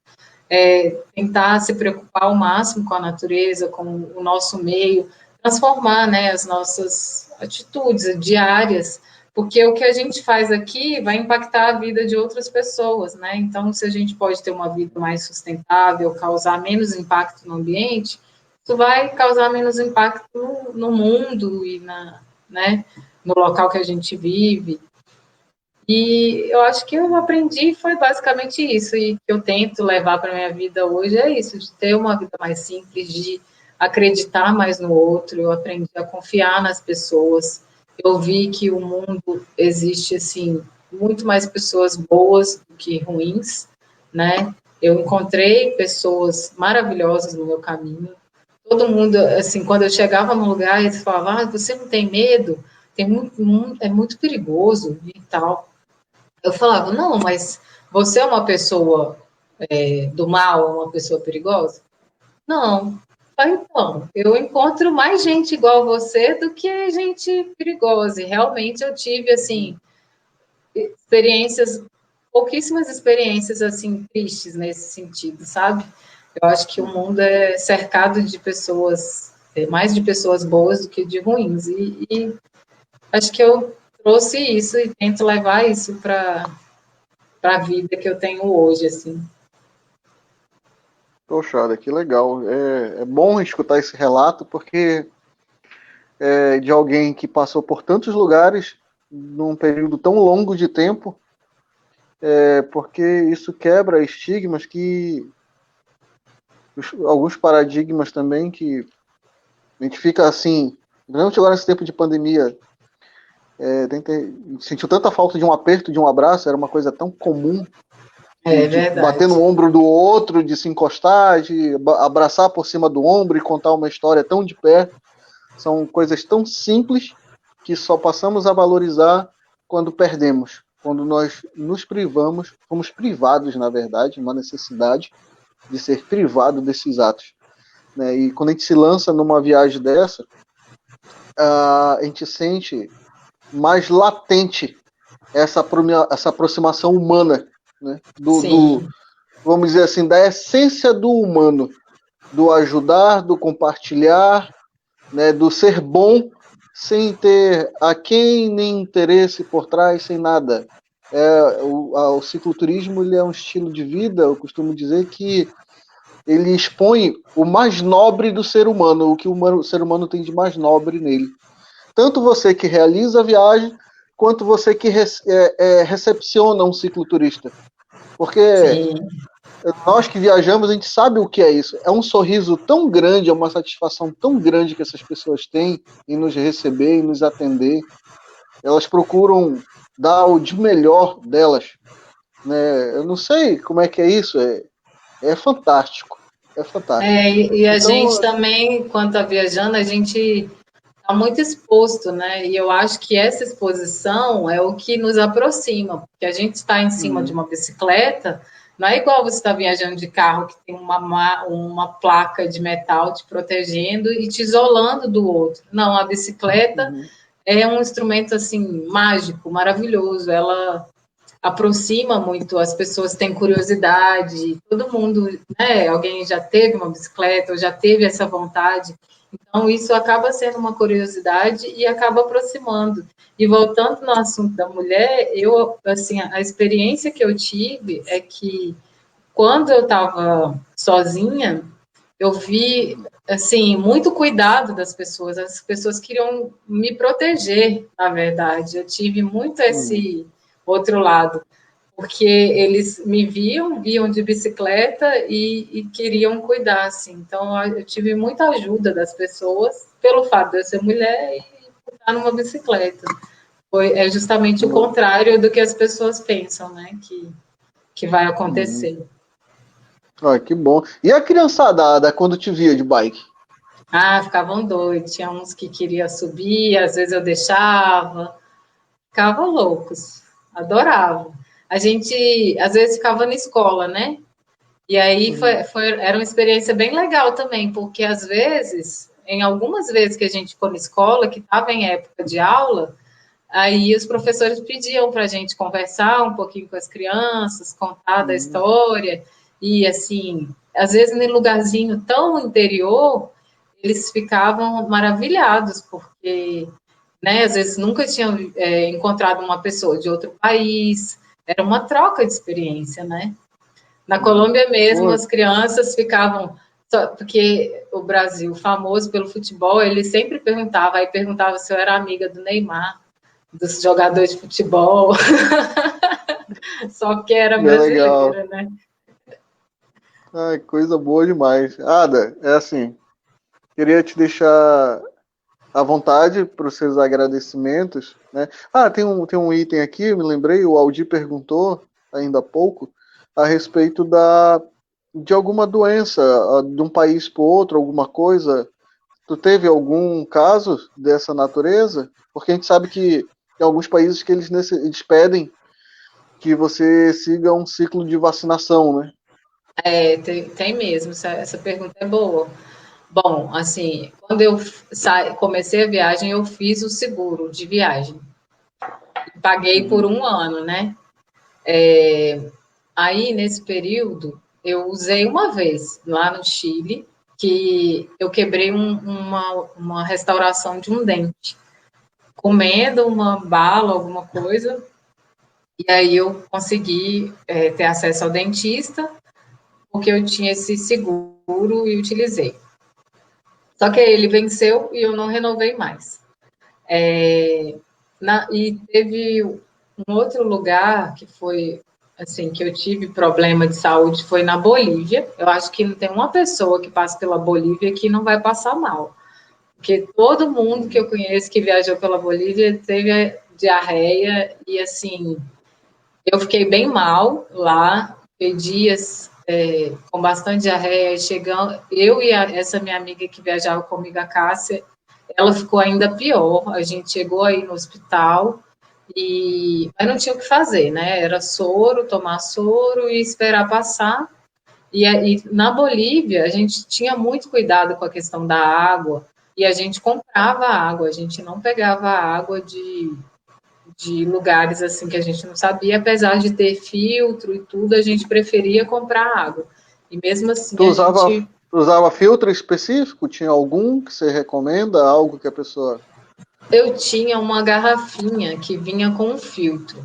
tentar se preocupar ao máximo com a natureza, com o nosso meio, transformar, né, as nossas atitudes diárias, porque o que a gente faz aqui vai impactar a vida de outras pessoas, né? Então, se a gente pode ter uma vida mais sustentável, causar menos impacto no ambiente, isso vai causar menos impacto no mundo e né, no local que a gente vive. E eu acho que eu aprendi foi basicamente isso, e que eu tento levar para a minha vida hoje é isso, de ter uma vida mais simples, de acreditar mais no outro, eu aprendi a confiar nas pessoas, eu vi que o mundo existe, assim, muito mais pessoas boas do que ruins, né? Eu encontrei pessoas maravilhosas no meu caminho, todo mundo, assim, quando eu chegava num lugar, eles falavam, você não tem medo? É muito perigoso e tal. Eu falava, não, mas você é uma pessoa do mal, uma pessoa perigosa? Não. Então, eu encontro mais gente igual a você do que gente perigosa. E realmente eu tive, assim, experiências, pouquíssimas experiências, assim, tristes nesse sentido, sabe? Eu acho que o mundo é cercado de pessoas, mais de pessoas boas do que de ruins. E acho que eu trouxe isso e tento levar isso para a vida que eu tenho hoje, assim. Poxa, que legal. É bom escutar esse relato, porque é de alguém que passou por tantos lugares num período tão longo de tempo, porque isso quebra estigmas alguns paradigmas também que a gente fica assim, principalmente agora nesse tempo de pandemia, sentiu tanta falta de um aperto, de um abraço, era uma coisa tão comum de bater no Verdade. ombro do outro, de se encostar, de abraçar por cima do ombro e contar uma história tão de perto. São coisas tão simples que só passamos a valorizar quando perdemos, quando nós nos privamos, fomos privados, na verdade, uma necessidade de ser privado desses atos. Né? E quando a gente se lança numa viagem dessa, a gente sente mais latente essa aproximação humana, né? Sim, Vamos dizer assim, da essência do humano, do ajudar, do compartilhar, né? Do ser bom sem ter a quem nem interesse por trás, sem nada. O cicloturismo ele é um estilo de vida, eu costumo dizer que ele expõe o mais nobre do ser humano, o que o ser humano tem de mais nobre nele. Tanto você que realiza a viagem, quanto você que recepciona um cicloturista. Porque sim, nós que viajamos, a gente sabe o que é isso. É um sorriso tão grande, é uma satisfação tão grande que essas pessoas têm em nos receber, em nos atender. Elas procuram dar o de melhor delas. Né? Eu não sei como é que é isso. É fantástico. É fantástico. e a gente Então, também, quando está viajando, a gente está muito exposto, né? E eu acho que essa exposição é o que nos aproxima, porque a gente está em cima de uma bicicleta, não é igual você estar viajando de carro que tem uma placa de metal te protegendo e te isolando do outro. Não, a bicicleta é um instrumento assim mágico, maravilhoso. Ela aproxima muito, as pessoas têm curiosidade, todo mundo, né, alguém já teve uma bicicleta ou já teve essa vontade, então isso acaba sendo uma curiosidade e acaba aproximando. E voltando no assunto da mulher, eu, assim, a experiência que eu tive é que quando eu estava sozinha, eu vi, assim, muito cuidado das pessoas, as pessoas queriam me proteger, na verdade, eu tive muito esse outro lado, porque eles me viam de bicicleta e queriam cuidar, assim. Então, eu tive muita ajuda das pessoas pelo fato de eu ser mulher e estar numa bicicleta. É justamente o contrário do que as pessoas pensam, né, que vai acontecer. que bom. E a criançada quando te via de bike? Ah, ficavam doidos. Tinha uns que queriam subir, às vezes eu deixava. Ficavam loucos. Adoravam. A gente, às vezes, ficava na escola, né? E aí era uma experiência bem legal também, porque às vezes em algumas vezes que a gente foi na escola, que estava em época de aula, aí os professores pediam para a gente conversar um pouquinho com as crianças, contar da história, e assim, às vezes num lugarzinho tão interior, eles ficavam maravilhados, porque, né, às vezes nunca tinham encontrado uma pessoa de outro país, era uma troca de experiência, né? Na Colômbia mesmo, as crianças ficavam, porque o Brasil, famoso pelo futebol, ele sempre perguntava se eu era amiga do Neymar, dos jogadores de futebol, só que era É legal. brasileira, né? Ai, coisa boa demais. Ada, é assim, queria te deixar à vontade para os seus agradecimentos, né? Ah, tem um item aqui, eu me lembrei, o Aldir perguntou ainda há pouco a respeito de alguma doença de um país para outro, alguma coisa. Tu teve algum caso dessa natureza? Porque a gente sabe que tem alguns países que eles pedem que você siga um ciclo de vacinação, né? Tem mesmo, essa pergunta é boa. Bom, assim, quando eu comecei a viagem, eu fiz o seguro de viagem. Paguei por um ano, né? Aí, nesse período, eu usei uma vez lá no Chile, que eu quebrei uma restauração de um dente, comendo uma bala, alguma coisa, e aí eu consegui ter acesso ao dentista, porque eu tinha esse seguro e utilizei. Só que ele venceu e eu não renovei mais. E teve um outro lugar que foi assim que eu tive problema de saúde foi na Bolívia. Eu acho que não tem uma pessoa que passa pela Bolívia que não vai passar mal, porque todo mundo que eu conheço que viajou pela Bolívia teve diarreia e assim eu fiquei bem mal lá, fiquei dias com bastante diarreia, chegando eu e essa minha amiga que viajava comigo, a Cássia, ela ficou ainda pior. A gente chegou aí no hospital mas não tinha o que fazer, né? Era soro, tomar soro e esperar passar. E na Bolívia, a gente tinha muito cuidado com a questão da água e a gente comprava água, a gente não pegava água de lugares assim que a gente não sabia, apesar de ter filtro e tudo, a gente preferia comprar água. E mesmo assim, Tu usava filtro específico? Tinha algum que você recomenda? Algo que a pessoa... eu tinha uma garrafinha que vinha com um filtro.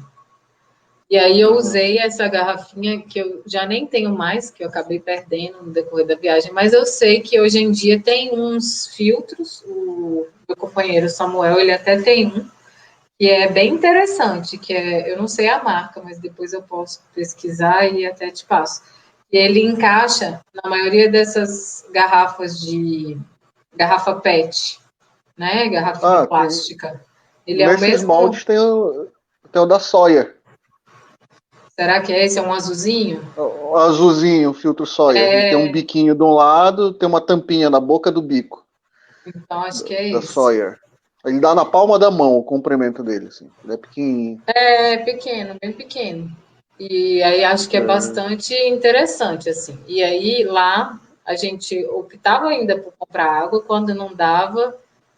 E aí eu usei essa garrafinha que eu já nem tenho mais, que eu acabei perdendo no decorrer da viagem, mas eu sei que hoje em dia tem uns filtros, o meu companheiro Samuel, ele até tem um, que é bem interessante, eu não sei a marca, mas depois eu posso pesquisar e até te passo. E ele encaixa na maioria dessas garrafa PET, né, garrafinha plástica. Ele é o nesses mesmo. moldes tem o da Sawyer. Será que é esse? É um azulzinho? O azulzinho, o filtro Sawyer. Ele tem um biquinho de um lado, tem uma tampinha na boca do bico. Então, acho que é Da esse. Sawyer. Ele dá na palma da mão o comprimento dele, assim. Ele é pequenininho. É pequeno, bem pequeno. E aí acho que é bastante interessante, assim. E aí lá a gente optava ainda por comprar água, quando não dava,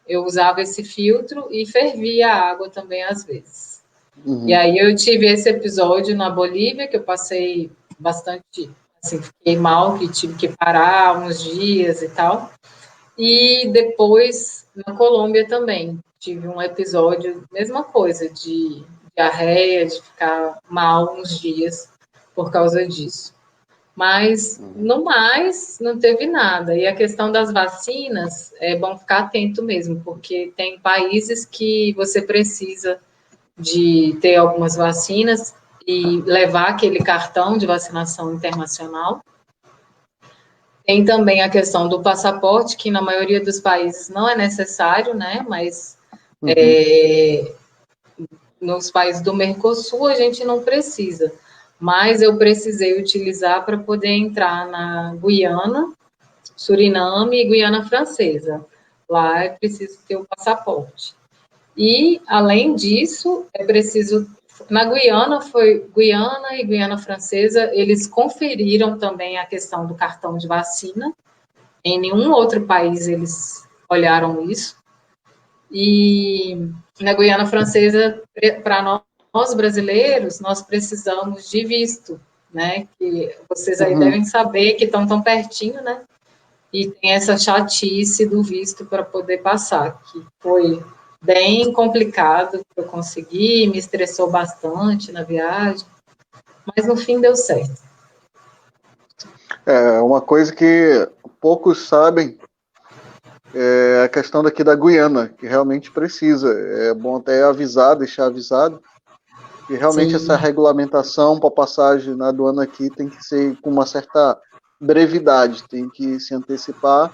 eu usava esse filtro e fervia a água também às vezes. E aí eu tive esse episódio na Bolívia, que eu passei bastante, assim, fiquei mal, que tive que parar uns dias e tal. E depois, na Colômbia também, tive um episódio, mesma coisa, de diarreia, de ficar mal uns dias por causa disso. Mas, no mais, não teve nada. E a questão das vacinas, é bom ficar atento mesmo, porque tem países que você precisa de ter algumas vacinas e levar aquele cartão de vacinação internacional. Tem também a questão do passaporte, que na maioria dos países não é necessário, né? Mas nos países do Mercosul a gente não precisa. Mas eu precisei utilizar para poder entrar na Guiana, Suriname e Guiana Francesa. Lá é preciso ter o passaporte. E, além disso, é preciso. Na Guiana, foi Guiana e Guiana Francesa, eles conferiram também a questão do cartão de vacina. Em nenhum outro país eles olharam isso. E na Guiana Francesa, para nós brasileiros, nós precisamos de visto, né? Que vocês aí devem saber que estão tão pertinho, né? E tem essa chatice do visto para poder passar, que foi bem complicado para eu conseguir, me estressou bastante na viagem, mas no fim deu certo. É uma coisa que poucos sabem, é a questão daqui da Guiana, que realmente precisa. É bom até avisar, deixar avisado, que realmente Sim. essa regulamentação para passagem na aduana aqui tem que ser com uma certa brevidade, tem que se antecipar.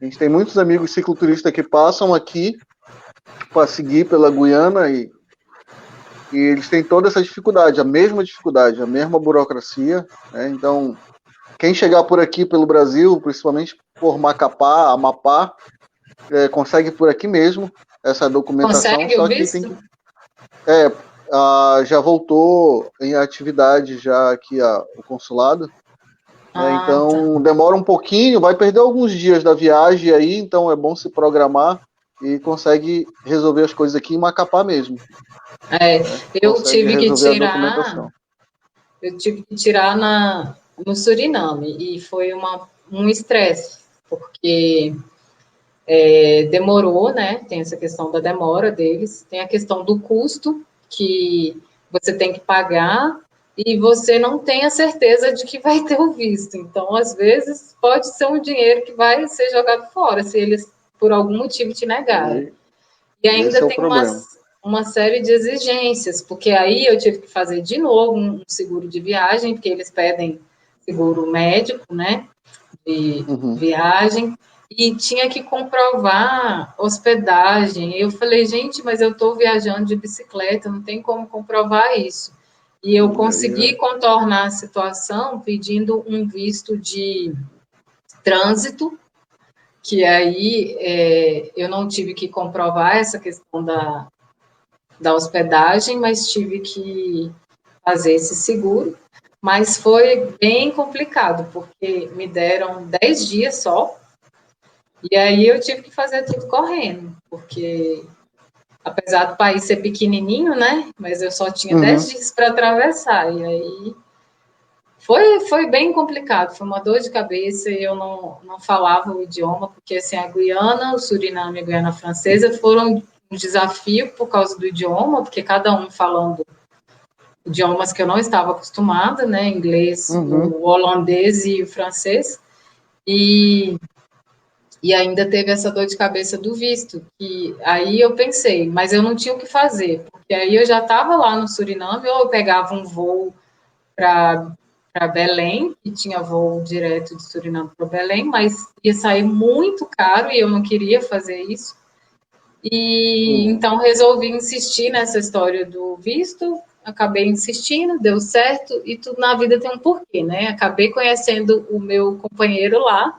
A gente tem muitos amigos cicloturistas que passam aqui para seguir pela Guiana e eles têm toda essa dificuldade, a mesma burocracia, né? Então, quem chegar por aqui pelo Brasil, principalmente por Macapá, Amapá, consegue por aqui mesmo essa documentação. Consegue Só o que visto? já voltou em atividade já aqui o consulado. Então Tá. demora um pouquinho, vai perder alguns dias da viagem aí, então é bom se programar e consegue resolver as coisas aqui em Macapá mesmo. Eu tive que resolver a tirar, documentação. no Suriname e foi um estresse, porque demorou, né? Tem essa questão da demora deles, tem a questão do custo que você tem que pagar e você não tem a certeza de que vai ter o visto. Então, às vezes, pode ser um dinheiro que vai ser jogado fora, se eles, por algum motivo, te negarem. E Esse ainda é o tem problema. uma série de exigências, porque aí eu tive que fazer de novo um seguro de viagem, porque eles pedem seguro médico, né? De viagem, e tinha que comprovar hospedagem. Eu falei, gente, mas eu estou viajando de bicicleta, não tem como comprovar isso. E eu consegui contornar a situação pedindo um visto de trânsito, que aí eu não tive que comprovar essa questão da hospedagem, mas tive que fazer esse seguro. Mas foi bem complicado, porque me deram 10 dias só, e aí eu tive que fazer tudo correndo, porque apesar do país ser pequenininho, né, mas eu só tinha 10 dias para atravessar, e aí foi bem complicado, foi uma dor de cabeça, e eu não falava o idioma, porque assim, a Guiana, o Suriname e a Guiana Francesa foram um desafio por causa do idioma, porque cada um falando idiomas que eu não estava acostumada, né, inglês, o holandês e o francês, e ainda teve essa dor de cabeça do visto, que aí eu pensei, mas eu não tinha o que fazer, porque aí eu já estava lá no Suriname, ou eu pegava um voo para Belém, que tinha voo direto de Suriname para Belém, mas ia sair muito caro e eu não queria fazer isso. E então resolvi insistir nessa história do visto, acabei insistindo, deu certo, e tudo na vida tem um porquê, né? Acabei conhecendo o meu companheiro lá,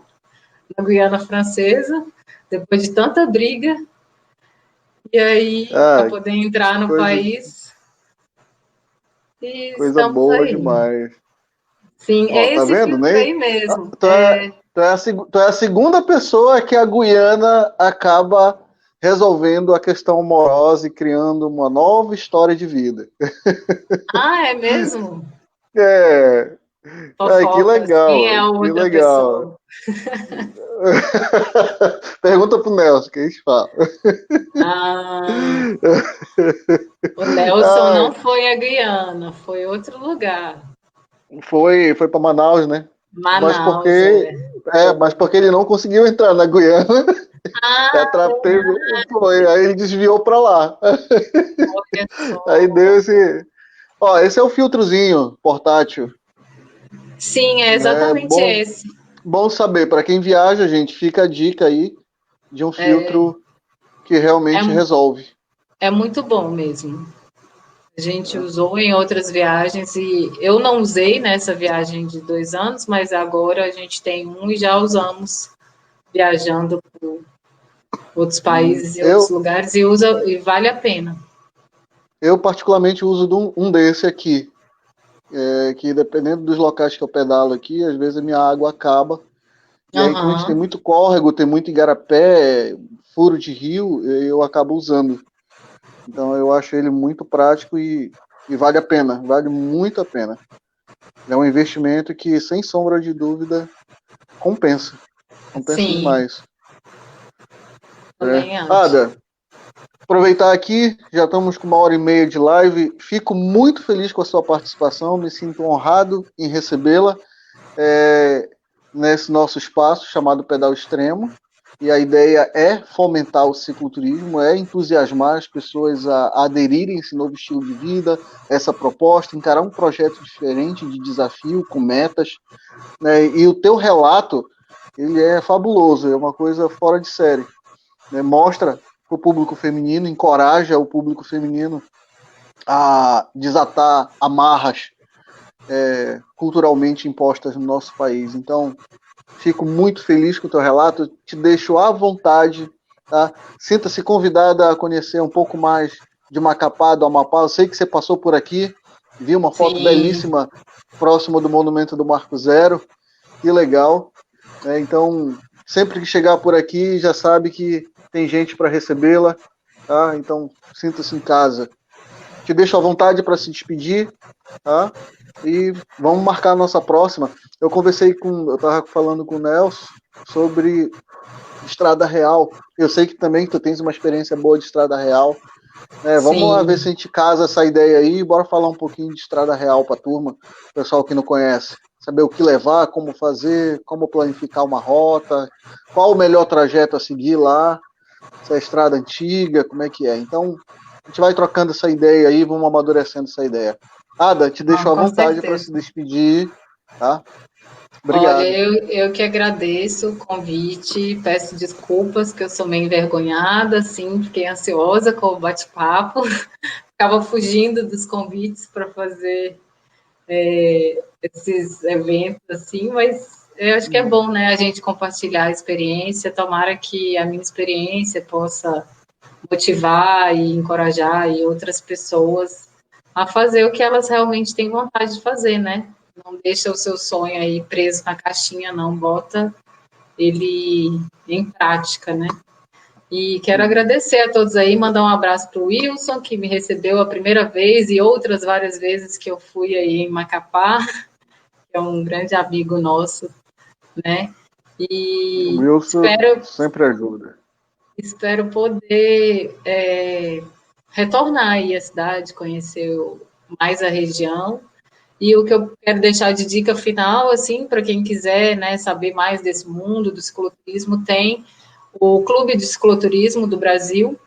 na Guiana Francesa, depois de tanta briga, e aí para poder entrar no país, e Coisa estamos boa aí. demais. Sim, Ó, é tá esse vendo, filtro né? aí mesmo. Tu é a segunda pessoa que a Guiana acaba resolvendo a questão amorosa e criando uma nova história de vida. Ah, é mesmo? É. Ai, que Fofocas. Quem é legal, a que outra legal. pessoa? Pergunta pro Nelson, que a gente fala. Ah, o Nelson Ai, não foi a Guiana, foi outro lugar. foi para Manaus, né? Mas Manaus, porque, mas porque ele não conseguiu entrar na Guiana. Ah, Foi, aí ele desviou para lá. olha Aí só. deu esse. Ó, esse é o filtrozinho portátil. Sim, é É exatamente bom, esse. bom saber. Para quem viaja, gente, fica a dica aí de um filtro que É, realmente resolve. é muito bom mesmo. A gente usou em outras viagens e eu não usei nessa viagem de 2 anos, mas agora a gente tem um e já usamos viajando por outros países e outros Eu, lugares e usa e vale a pena. eu particularmente uso um desse aqui, que dependendo dos locais que eu pedalo aqui, às vezes a minha água acaba E aí, como a gente tem muito córrego, tem muito igarapé, furo de rio, eu acabo usando. Então eu acho ele muito prático e vale a pena, vale muito a pena. É um investimento que, sem sombra de dúvida, compensa. Compensa Sim, demais. também acho. Ada, aproveitar aqui, já estamos com 1h30 de live. Fico muito feliz com a sua participação, me sinto honrado em recebê-la nesse nosso espaço chamado Pedal Extremo. E a ideia é fomentar o cicloturismo, é entusiasmar as pessoas a aderirem a esse novo estilo de vida, essa proposta, encarar um projeto diferente de desafio, com metas. Né? E o teu relato, ele é fabuloso, é uma coisa fora de série. Né? Mostra para o público feminino, encoraja o público feminino a desatar amarras culturalmente impostas no nosso país. Então, fico muito feliz com o teu relato, te deixo à vontade, tá? Sinta-se convidada a conhecer um pouco mais de Macapá, do Amapá. Eu sei que você passou por aqui, vi uma foto belíssima próxima do Monumento do Marco Zero, que legal. Então, sempre que chegar por aqui, já sabe que tem gente para recebê-la, tá? Então, sinta-se em casa. Te deixo à vontade para se despedir, tá? E vamos marcar a nossa próxima. Eu estava falando com o Nelson sobre Estrada Real. Eu sei que também tu tens uma experiência boa de Estrada Real. Vamos lá ver se a gente casa essa ideia aí. Bora falar um pouquinho de Estrada Real para a turma, pessoal que não conhece. Saber o que levar, como fazer, como planificar uma rota, qual o melhor trajeto a seguir lá, se é estrada antiga, como é que é. Então, a gente vai trocando essa ideia aí, vamos amadurecendo essa ideia. Ada, te deixo à Com vontade para certeza. se despedir, tá? Olha, Obrigado. eu que agradeço o convite, peço desculpas que eu sou meio envergonhada, assim, fiquei ansiosa com o bate-papo, ficava fugindo dos convites para fazer esses eventos, assim, mas eu acho que é bom, né, a gente compartilhar a experiência, tomara que a minha experiência possa motivar e encorajar e outras pessoas a fazer o que elas realmente têm vontade de fazer, né? Não deixa o seu sonho aí preso na caixinha, não. Bota ele em prática, né? E quero agradecer a todos aí, mandar um abraço para o Wilson, que me recebeu a primeira vez e outras várias vezes que eu fui aí em Macapá, que é um grande amigo nosso, né? O E Wilson sempre ajuda. espero poder retornar aí à cidade, conhecer mais a região. E o que eu quero deixar de dica final, assim, para quem quiser, né, saber mais desse mundo do cicloturismo, tem o Clube de Cicloturismo do Brasil,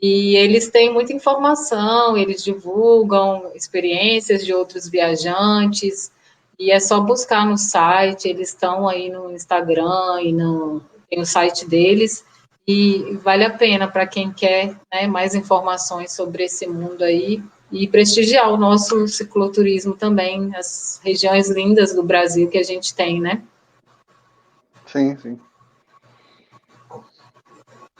e eles têm muita informação, eles divulgam experiências de outros viajantes, e é só buscar no site, eles estão aí no Instagram e tem o site deles, e vale a pena para quem quer, né, mais informações sobre esse mundo aí e prestigiar o nosso cicloturismo também, as regiões lindas do Brasil que a gente tem, né? Sim, sim.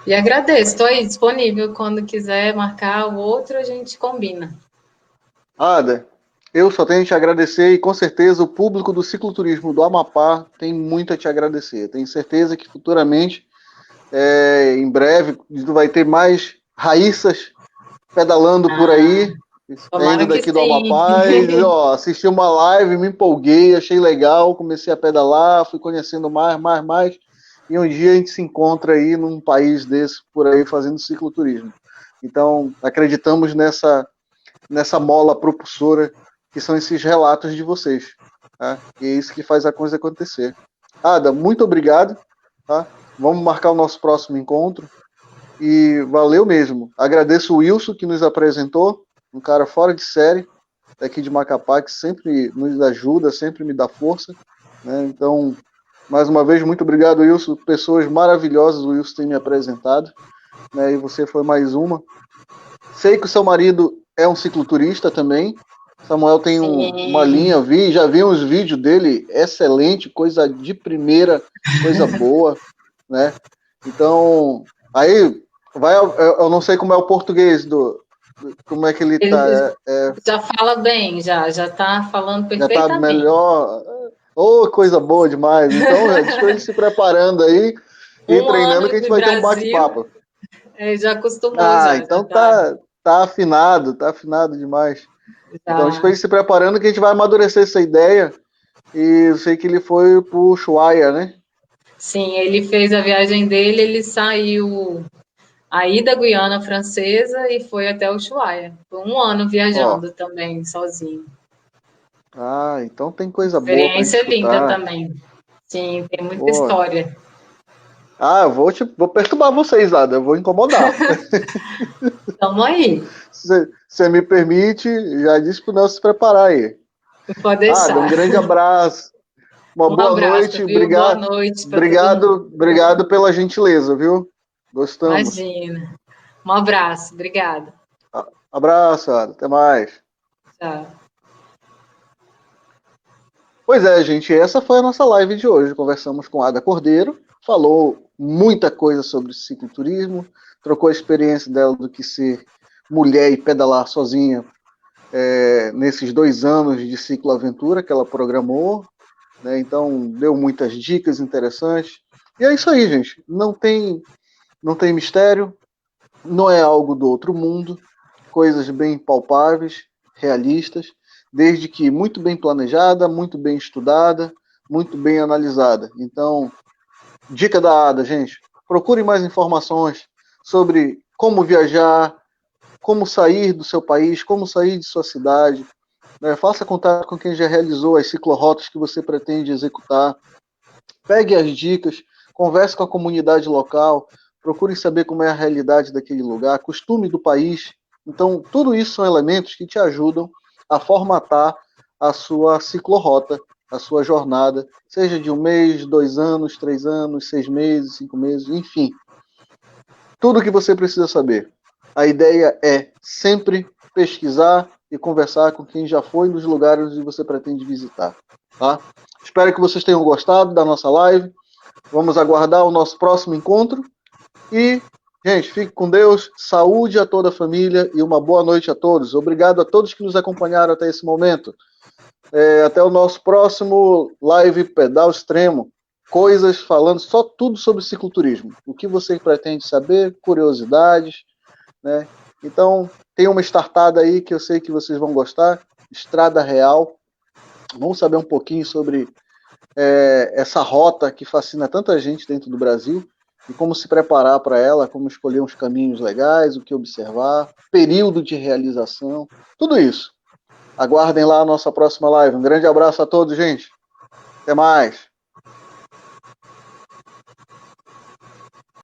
E agradeço, estou aí disponível quando quiser marcar o outro, a gente combina. Ada, eu só tenho a te agradecer e com certeza o público do cicloturismo do Amapá tem muito a te agradecer. Tenho certeza que futuramente, em breve, vai ter mais raíças pedalando por aí, Tomara saindo que daqui do sim. Amapá. E, assisti uma live, me empolguei, achei legal, comecei a pedalar, fui conhecendo mais. E um dia a gente se encontra aí num país desse por aí fazendo cicloturismo. Então, acreditamos nessa mola propulsora que são esses relatos de vocês. Tá? E é isso que faz a coisa acontecer. Ada, muito obrigado. Tá? Vamos marcar o nosso próximo encontro. E valeu mesmo. Agradeço o Wilson que nos apresentou, um cara fora de série, daqui de Macapá, que sempre nos ajuda, sempre me dá força. Né? Então, mais uma vez, muito obrigado, Wilson. Pessoas maravilhosas o Wilson tem me apresentado. Né? E você foi mais uma. Sei que o seu marido é um cicloturista também. Samuel tem uma linha, já vi uns vídeos dele, excelente, coisa de primeira, coisa boa, né? Então, aí eu não sei como é o português como é que ele tá. Já fala bem, já está falando Já tá perfeitamente. melhor. Oh, coisa boa demais. Então, já estou se preparando aí e Um treinando ano que a gente de vai ter um Brasil, bate-papo. já acostumou Ah, já, já então tá, tá afinado demais. Então a gente foi já. se preparando que a gente vai amadurecer essa ideia. E eu sei que ele foi pro Ushuaia, né? Sim, ele fez a viagem dele, ele saiu aí da Guiana Francesa e foi até Ushuaia. Foi um ano Ó. viajando também, sozinho. Ah, então tem coisa boa pra gente Experiência linda escutar. também. Sim, tem muita Boa. história. Ah, eu vou perturbar vocês, Ada. Eu vou incomodar. Tamo aí, Se você me permite, já disse pro Nelson se preparar aí. pode Ada, um deixar. grande abraço. Uma Um boa abraço, noite. viu? Boa Obrigado, noite para todo mundo. obrigado pela gentileza, viu? Gostamos. Imagina. Um abraço, obrigada. Abraço, Ada. Até mais. Tchau. Pois é, gente, essa foi a nossa live de hoje. Conversamos com Ada Cordeiro, falou muita coisa sobre cicloturismo, trocou a experiência dela do que ser mulher e pedalar sozinha nesses 2 anos de cicloaventura que ela programou, né? Então deu muitas dicas interessantes. E é isso aí, gente. Não tem mistério, não é algo do outro mundo, coisas bem palpáveis, realistas, desde que muito bem planejada, muito bem estudada, muito bem analisada. Então, dica da Ada, gente, procure mais informações sobre como viajar, como sair do seu país, como sair de sua cidade. Né? Faça contato com quem já realizou as ciclorotas que você pretende executar. Pegue as dicas, converse com a comunidade local, procure saber como é a realidade daquele lugar, costume do país. Então, tudo isso são elementos que te ajudam a formatar a sua ciclorrota, a sua jornada, seja de 1 mês, 2 anos, 3 anos, 6 meses, 5 meses, enfim. Tudo o que você precisa saber. A ideia é sempre pesquisar e conversar com quem já foi nos lugares onde você pretende visitar. Tá? Espero que vocês tenham gostado da nossa live. Vamos aguardar o nosso próximo encontro. E, gente, fique com Deus, saúde a toda a família e uma boa noite a todos. Obrigado a todos que nos acompanharam até esse momento. Até o nosso próximo live Pedal Extremo. Coisas falando só tudo sobre cicloturismo. O que você pretende saber, curiosidades, né? Então, tem uma startada aí que eu sei que vocês vão gostar, Estrada Real. Vamos saber um pouquinho sobre essa rota que fascina tanta gente dentro do Brasil e como se preparar para ela, como escolher uns caminhos legais, o que observar, período de realização, tudo isso. Aguardem lá a nossa próxima live. Um grande abraço a todos, gente. Até mais.